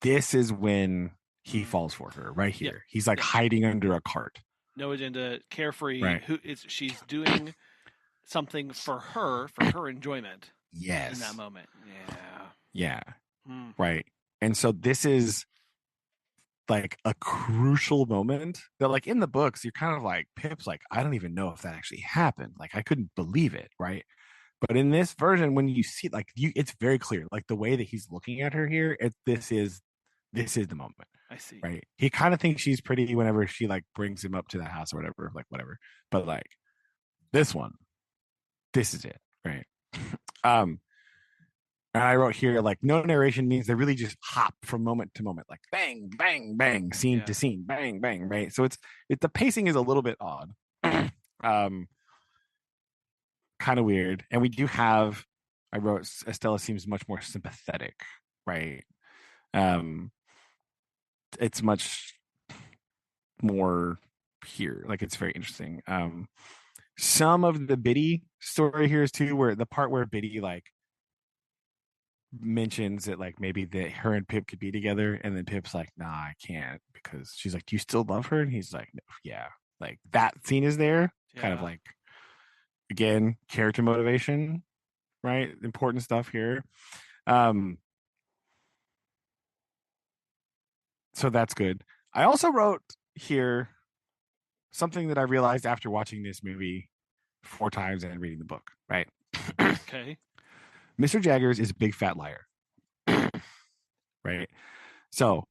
This is when he falls for her right here. Yep. He's like hiding under a cart. No agenda, carefree. Right. She's doing something for her enjoyment. Yes. In that moment. Yeah. Yeah. Right. And so this is like a crucial moment that like in the books, you're kind of like Pip's like, I don't even know if that actually happened. Like I couldn't believe it. Right. But in this version, when you see it's very clear, like the way that he's looking at her here. This is the moment. I see. Right? He kind of thinks she's pretty whenever she like brings him up to the house or whatever, like whatever. But like this one, this is it, right? And I wrote here like no narration means they really just hop from moment to moment, like bang, bang, bang, scene to scene, bang, bang, right? So the pacing is a little bit odd. Kind of weird. And we do have, I wrote, Estella seems much more sympathetic, right? It's much more here. Like it's very interesting. Some of the Biddy story here is too, where the part where Biddy like mentions that like maybe that her and Pip could be together, and then Pip's like, nah, I can't, because she's like, do you still love her? And he's like, no, yeah. Like that scene is there, kind of like, again, character motivation, right? Important stuff here. So that's good. I also wrote here something that I realized after watching this movie 4 times and reading the book, right? Okay. Mr. Jaggers is a big fat liar. Right? So,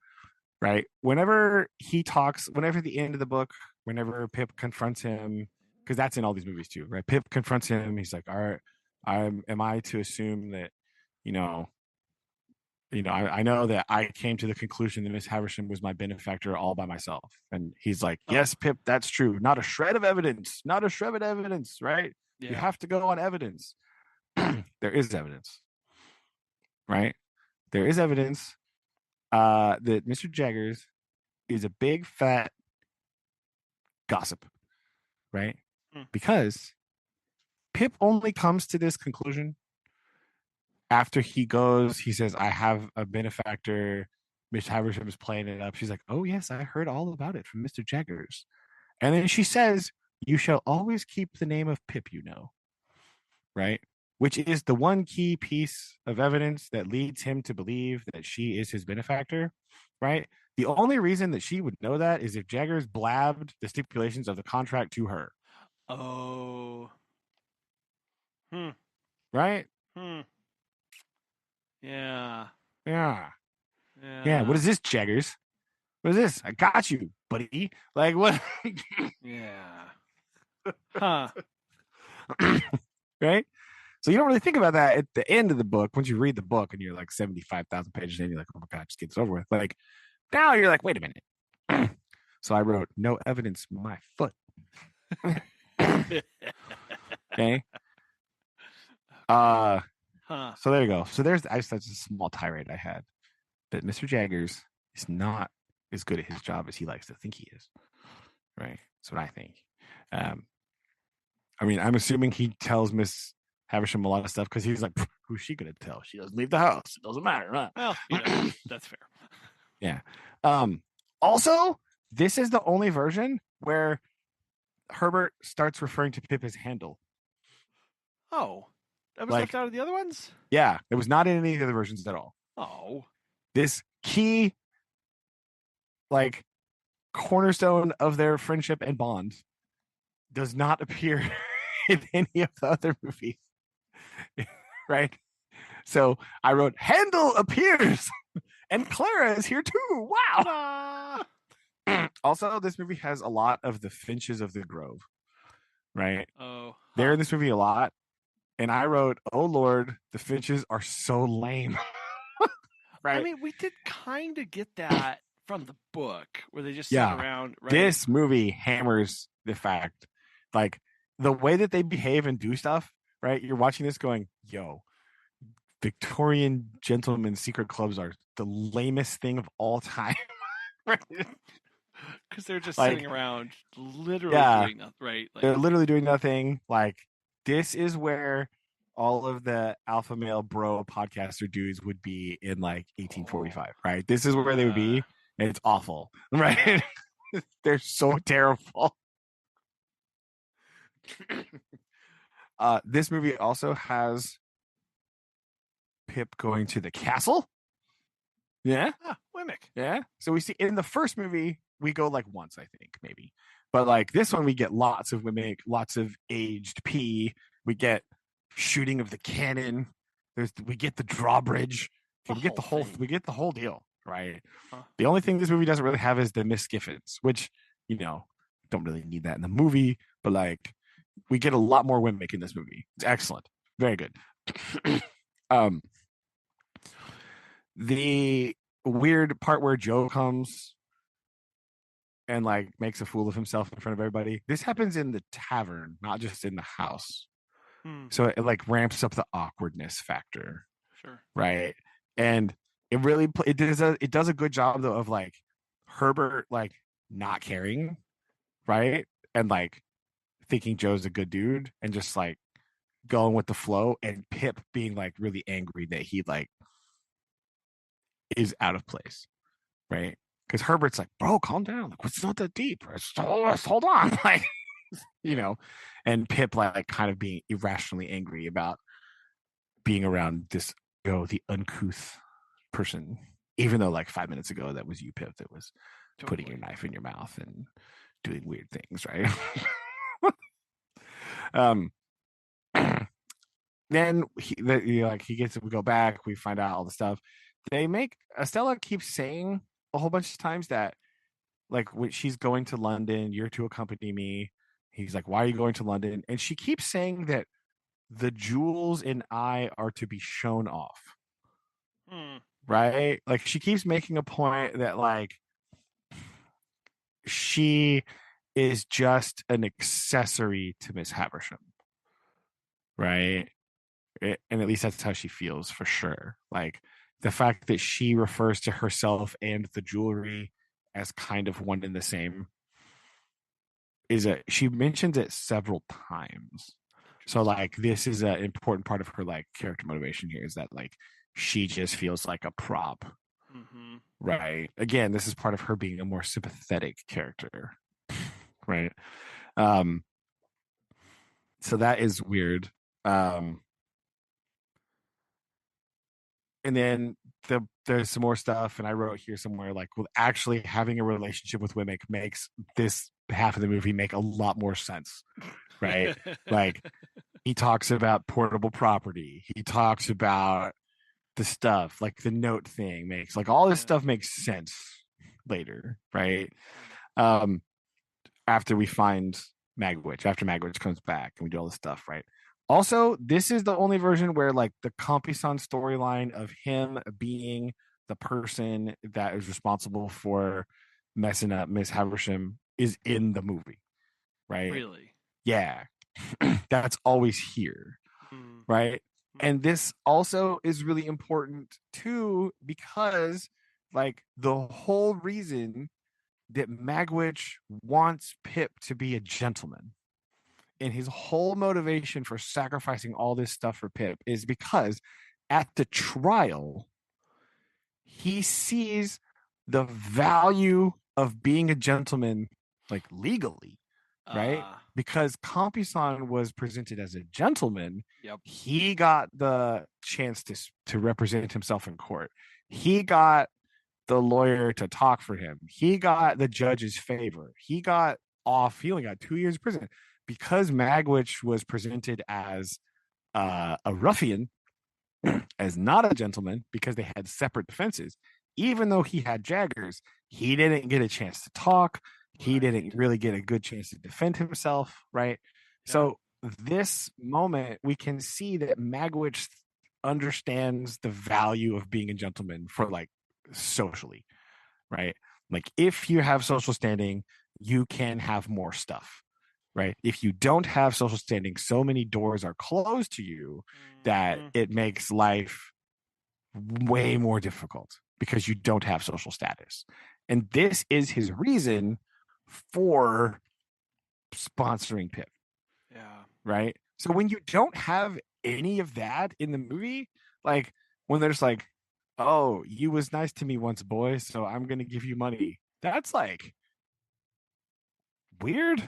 right, whenever he talks, whenever at the end of the book, whenever Pip confronts him, because that's in all these movies too, right? Pip confronts him. He's like, all right, am I to assume that, I know that I came to the conclusion that Miss Havisham was my benefactor all by myself. And he's like, yes, Pip, that's true. Not a shred of evidence, right? Yeah. You have to go on evidence. There is evidence, right? There is evidence that Mr. Jaggers is a big fat gossip, right? Because Pip only comes to this conclusion after he says, I have a benefactor. Miss Havisham is playing it up. She's like, oh, yes, I heard all about it from Mr. Jaggers. And then she says, you shall always keep the name of Pip, right? Which is the one key piece of evidence that leads him to believe that she is his benefactor, right? The only reason that she would know that is if Jaggers blabbed the stipulations of the contract to her. Oh. Right? Yeah. What is this, Jaggers? What is this? I got you, buddy. Like, what? Yeah. Huh. Right? So you don't really think about that at the end of the book. Once you read the book and you're like 75,000 pages in, you're like, oh my God, just get this over with. Like, now you're like, wait a minute. So I wrote, no evidence, my foot. Okay. So there you go. So that's a small tirade I had, that Mr. Jaggers is not as good at his job as he likes to think he is. Right? That's what I think. I mean, I'm assuming he tells Miss Havisham a lot of stuff because he's like, who's she gonna tell? She doesn't leave the house. It doesn't matter. Huh? Well, that's fair. Yeah. Also, this is the only version where Herbert starts referring to Pip as Handel. Oh, that was left out of the other ones? Yeah, it was not in any of the other versions at all. Oh. This key, like, cornerstone of their friendship and bond does not appear in any of the other movies. Right? So I wrote, Handel appears and Clara is here too. Wow. Also, this movie has a lot of the Finches of the Grove. Right? Oh. They're in this movie a lot. And I wrote, oh Lord, the Finches are so lame. Right? I mean, we did kind of get that from the book where they just sit around. Right? This movie hammers the fact, like, the way that they behave and do stuff, right? You're watching this going, yo, Victorian gentlemen's secret clubs are the lamest thing of all time. Because they're just sitting around literally doing nothing, right? Like, they're literally doing nothing. Like, this is where all of the alpha male bro podcaster dudes would be in like 1845, right? This is where they would be, and it's awful, right? They're so terrible. This movie also has Pip going to the castle. Yeah. Wemmick. Yeah. So we see in the first movie, we go like once, I think, maybe. But like this one, we get lots of Wemmick, lots of aged P. We get shooting of the cannon. We get the drawbridge. We get the whole deal, right? The only thing this movie doesn't really have is the misgivings, which, don't really need that in the movie, but like we get a lot more women in this movie. It's excellent. Very good. The weird part where Joe comes and like makes a fool of himself in front of everybody. This happens in the tavern, not just in the house. So it like ramps up the awkwardness factor. Sure. Right. And it does a good job though of like Herbert like not caring, right? And like thinking Joe's a good dude and just like going with the flow, and Pip being like really angry that he like is out of place, right? Because Herbert's like, bro, calm down. Like, it's not that deep. Hold on. Like, and Pip like kind of being irrationally angry about being around this, the uncouth person, even though like 5 minutes ago that was you, Pip, that was putting your knife in your mouth and doing weird things, right? Then he gets, we go back, we find out all the stuff. Estella keeps saying a whole bunch of times that like when she's going to London, you're to accompany me. He's like, why are you going to London? And she keeps saying that the jewels and I are to be shown off. Right? Like she keeps making a point that like she is just an accessory to Miss Havisham. Right? And at least that's how she feels for sure. Like the fact that she refers to herself and the jewelry as kind of one and the same she mentions it several times. So like this is an important part of her like character motivation here, is that like she just feels like a prop. Right. Again, this is part of her being a more sympathetic character. Right. So that is weird. And then there's some more stuff, and I wrote here somewhere like, well, actually having a relationship with Wimmick makes this half of the movie make a lot more sense, right? Like he talks about portable property, he talks about the stuff like the note thing makes like all this stuff makes sense later, right? After we find after Magwitch comes back and we do all this stuff, right? Also, this is the only version where like the Compisan storyline of him being the person that is responsible for messing up Miss Havisham is in the movie, right? Really? Yeah. That's always here, right? And this also is really important too, because like the whole reason that Magwitch wants Pip to be a gentleman, and his whole motivation for sacrificing all this stuff for Pip is because at the trial, he sees the value of being a gentleman, like legally, right? Because Compisan was presented as a gentleman. He got the chance to represent himself in court. He got the lawyer to talk for him. He got the judge's favor. He got off. He only got 2 years in prison because Magwitch was presented as a ruffian, as not a gentleman, because they had separate defenses. Even though he had Jaggers, he didn't get a chance to talk. He didn't really get a good chance to defend himself, right? So this moment, we can see that Magwitch understands the value of being a gentleman for like socially, right? Like if you have social standing, you can have more stuff, right? If you don't have social standing, so many doors are closed to you that it makes life way more difficult because you don't have social status. And this is his reason for sponsoring Pip. Yeah. Right? So when you don't have any of that in the movie, like when there's like, oh, you was nice to me once, boy, so I'm going to give you money. That's like weird.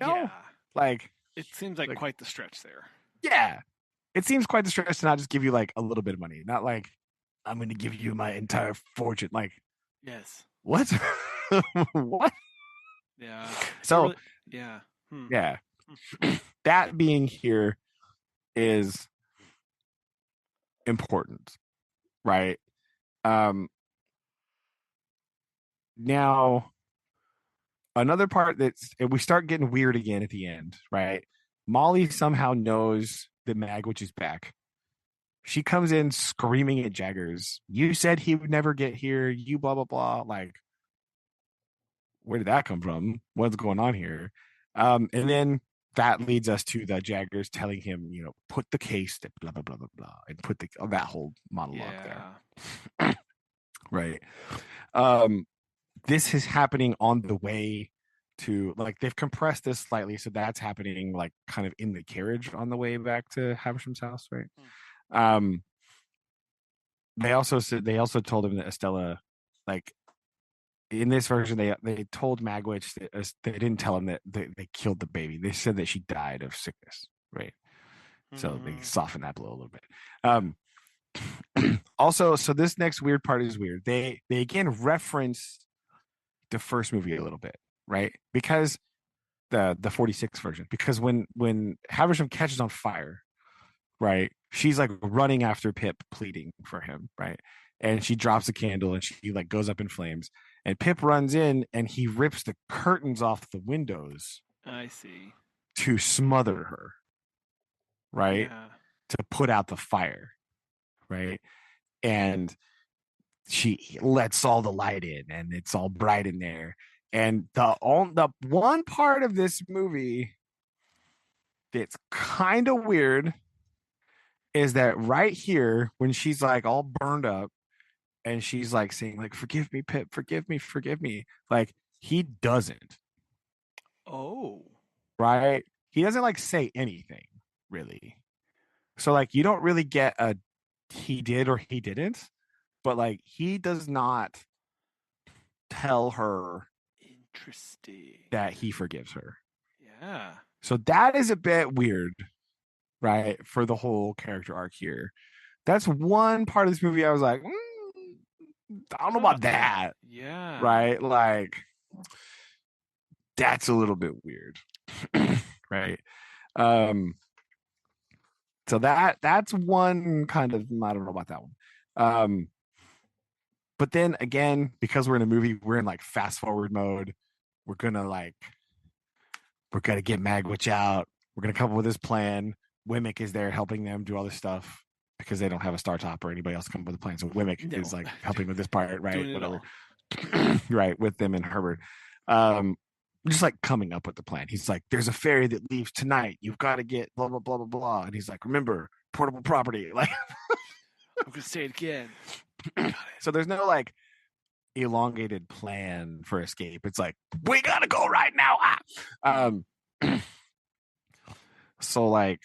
Yeah. Like it seems like quite the stretch there. Yeah. It seems quite the stretch to not just give you like a little bit of money. Not like I'm going to give you my entire fortune. Like, yes. What? What? Yeah. So really, yeah. Yeah. That being here, is important, right? Um, Now, another part we start getting weird again at the end, right? Molly somehow knows that Magwitch is back. She comes in screaming at Jaggers. You said he would never get here. You blah blah blah. Like, where did that come from? What's going on here? And then that leads us to the Jaggers telling him, put the case that blah blah blah blah blah, and put that whole monologue there, right? Um, this is happening on the way to, like, they've compressed this slightly, so that's happening like kind of in the carriage on the way back to Havisham's house, right? They also told him that Estella, like, in this version, they told Magwitch that they didn't tell him that they killed the baby. They said that she died of sickness, right? So they softened that blow a little bit. Also, so this next weird part is weird. They again reference the first movie a little bit, right? Because the 46 version, because when Havisham catches on fire, right, she's like running after Pip, pleading for him, right? And she drops a candle and she like goes up in flames, and Pip runs in and he rips the curtains off the windows. I see. To smother her, right? Yeah. To put out the fire, right? And she lets all the light in and it's all bright in there. And the one part of this movie that's kind of weird is that right here, when she's like all burned up and she's like saying, like, forgive me, Pip, forgive me, like, he doesn't. Oh. Right? He doesn't like say anything, really. So like you don't really get a he did or he didn't, but like he does not tell her interesting that he forgives her. Yeah. So that is a bit weird, right? For the whole character arc here. That's one part of this movie I was like, I don't know about that. Yeah. Right? Like, that's a little bit weird. Right? So that's one kind of, I don't know about that one. But then again, because we're in a movie, we're in like fast forward mode. We're gonna get Magwitch out. We're gonna come up with this plan. Wemmick is there helping them do all this stuff because they don't have a Star Top or anybody else come up with a plan. So Wemmick is like helping with this part, right? Whatever. Right, with them and Herbert. Just like coming up with the plan. He's like, there's a ferry that leaves tonight. You've got to get blah blah blah blah blah. And he's like, remember, portable property. Like, I'm gonna say it again. So there's no like elongated plan for escape. It's like, we gotta go right now. So like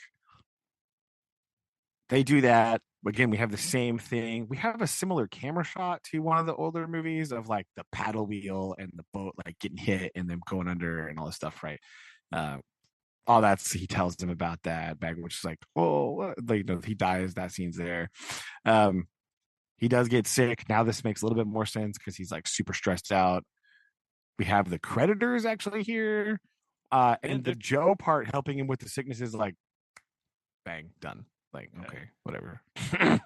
they do that. Again, we have the same thing. We have a similar camera shot to one of the older movies of like the paddle wheel and the boat like getting hit and them going under and all this stuff, right? All that's, he tells them about that. Bagwitch is like, oh, like, he dies. That scene's there. He does get sick. Now this makes a little bit more sense because he's like super stressed out. We have the creditors actually here. And the Joe part helping him with the sickness is like, bang, done. Like, okay, whatever.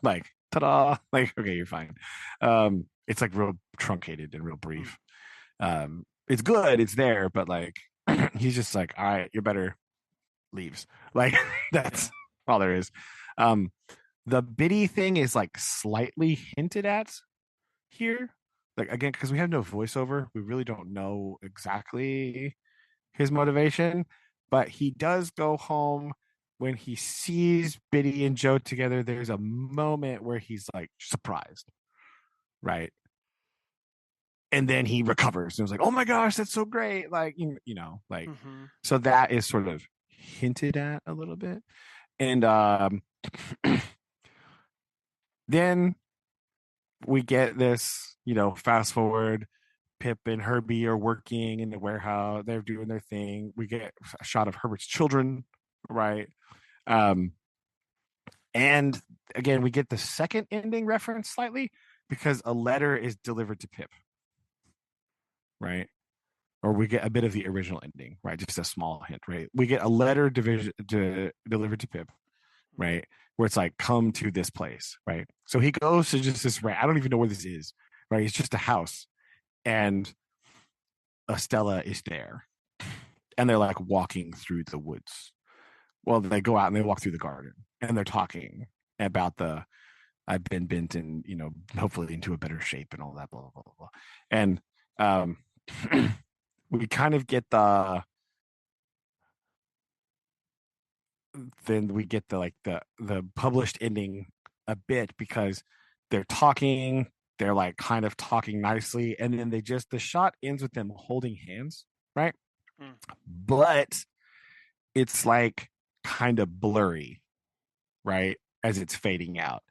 Like, ta-da. Like, okay, you're fine. It's like real truncated and real brief. It's good, it's there, but like he's just like, all right, you're better. Leaves. Like, that's all there is. The Biddy thing is like slightly hinted at here. Like, again, because we have no voiceover, we really don't know exactly his motivation, but he does go home. When he sees Biddy and Joe together, there's a moment where he's like surprised, right? And then he recovers and was like, oh my gosh, that's so great. Like, like, so that is sort of hinted at a little bit. And then we get this, fast forward. Pip and Herbie are working in the warehouse. They're doing their thing. We get a shot of Herbert's children, right? And again, we get the second ending reference slightly because a letter is delivered to Pip, right? Or we get a bit of the original ending, right? Just a small hint, right? We get a letter delivered to Pip, right? Where it's like, come to this place, right? So he goes to just this, I don't even know where this is, right? It's just a house. And Estella is there. And they're like walking through the woods. Well, they go out and they walk through the garden and they're talking about I've been bent and, hopefully into a better shape and all that, blah, blah, blah, blah. And we kind of get then we get the published ending a bit because they're talking, they're like kind of talking nicely, and then the shot ends with them holding hands, right? But it's like kind of blurry, right, as it's fading out.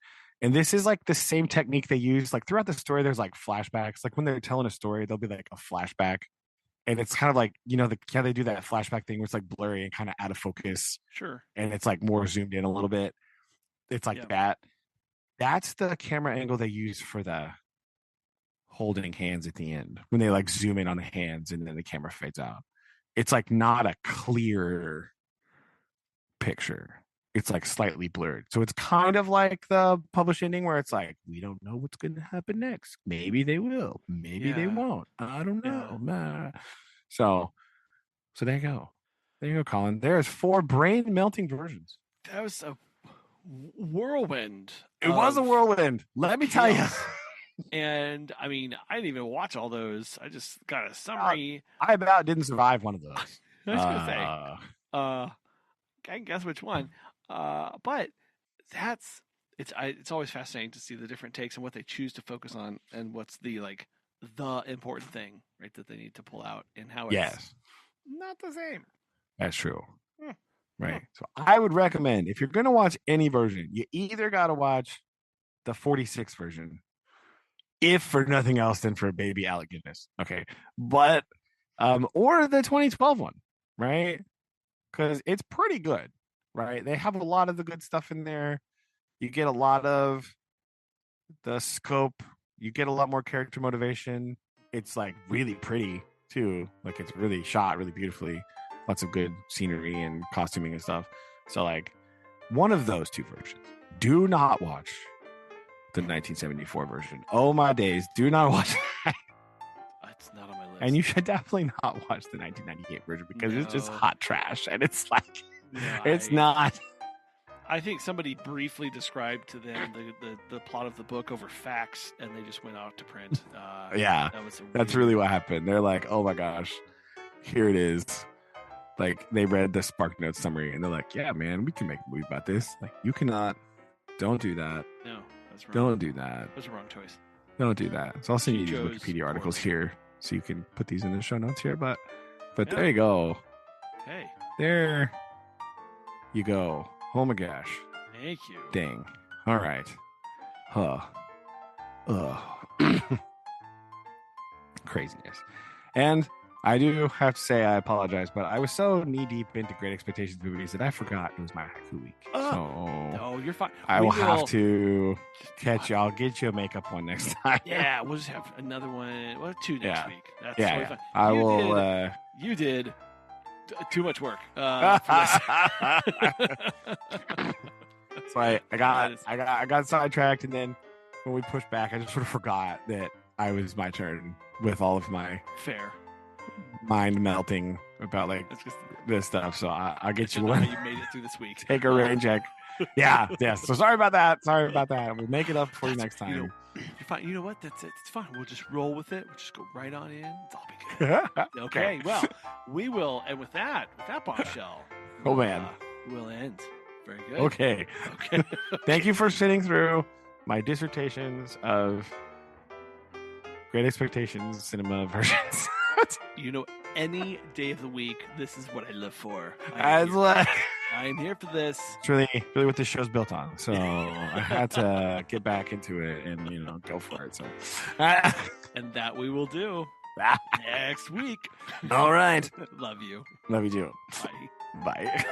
And this is like the same technique they use like throughout the story. There's like flashbacks, like when they're telling a story there'll be like a flashback, and it's kind of like they do that flashback thing where it's like blurry and kind of out of focus, sure, and it's like more zoomed in a little bit. It's like that. That's the camera angle they use for the holding hands at the end when they like zoom in on the hands and then the camera fades out. It's like not a clear picture. It's like slightly blurred. So it's kind of like the published ending where it's like, we don't know what's going to happen next. Maybe they will. Maybe they won't. I don't know. Yeah. So there you go. There you go, Collin. There's 4 brain melting versions. That was a whirlwind. It was a whirlwind. Let me tell you. And I mean, I didn't even watch all those. I just got a summary. I about didn't survive one of those. I was gonna say, I can guess which one. But it's always fascinating to see the different takes and what they choose to focus on, and what's the important thing, right, that they need to pull out, and how it's not the same. That's true. Right. So I would recommend, if you're going to watch any version, you either got to watch the 46 version, if for nothing else than for baby Alec Guinness. Okay. But, or the 2012 one, right? Because it's pretty good, right? They have a lot of the good stuff in there. You get a lot of the scope. You get a lot more character motivation. It's like really pretty too. Like it's really shot really beautifully. Lots of good scenery and costuming and stuff. So like one of those 2 versions. Do not watch the 1974 version. Oh my days. Do not watch that. It's not on my list. And you should definitely not watch the 1998 version because it's just hot trash. And it's like, it's not. I think somebody briefly described to them the plot of the book over fax, and they just went out to print. That's really what happened. They're like, oh my gosh, here it is. Like they read the SparkNotes summary and they're like, yeah, man, we can make a movie about this. Like you cannot, don't do that. No, that's wrong. Don't do that. That's a wrong choice. Don't do that. So I'll send you these Wikipedia articles here so you can put these in the show notes here. But there you go. Hey. There you go. Oh my gosh. Thank you. Dang. All right. Craziness. And I do have to say I apologize, but I was so knee deep into Great Expectations movies that I forgot it was my haiku week. No, you're fine. I will have to catch you. I'll get you a makeup one next time. Yeah, we'll just have another one. Well, 2 next week. That's totally fine. I will. You did too much work for this. So I got sidetracked, and then when we pushed back, I just sort of forgot that I was my turn with all of my fair mind melting about like this stuff. So I'll get you one. You made it through this week. Take a rain check. Yeah. So sorry about that. We'll make it up for you next time. You're fine. You know what? That's it. It's fine. We'll just roll with it. We'll just go right on in. It's all be good. Okay. Well, we will. And with that bombshell. Oh man. We'll end. Very good. Okay. Thank you for sitting through my dissertations of Great Expectations cinema versions. Any day of the week, this is what I live for. I'm here for this. It's really what this show's built on. So I had to get back into it and go for it. So and that we will do next week. All right. Love you. Love you too. Bye. Bye.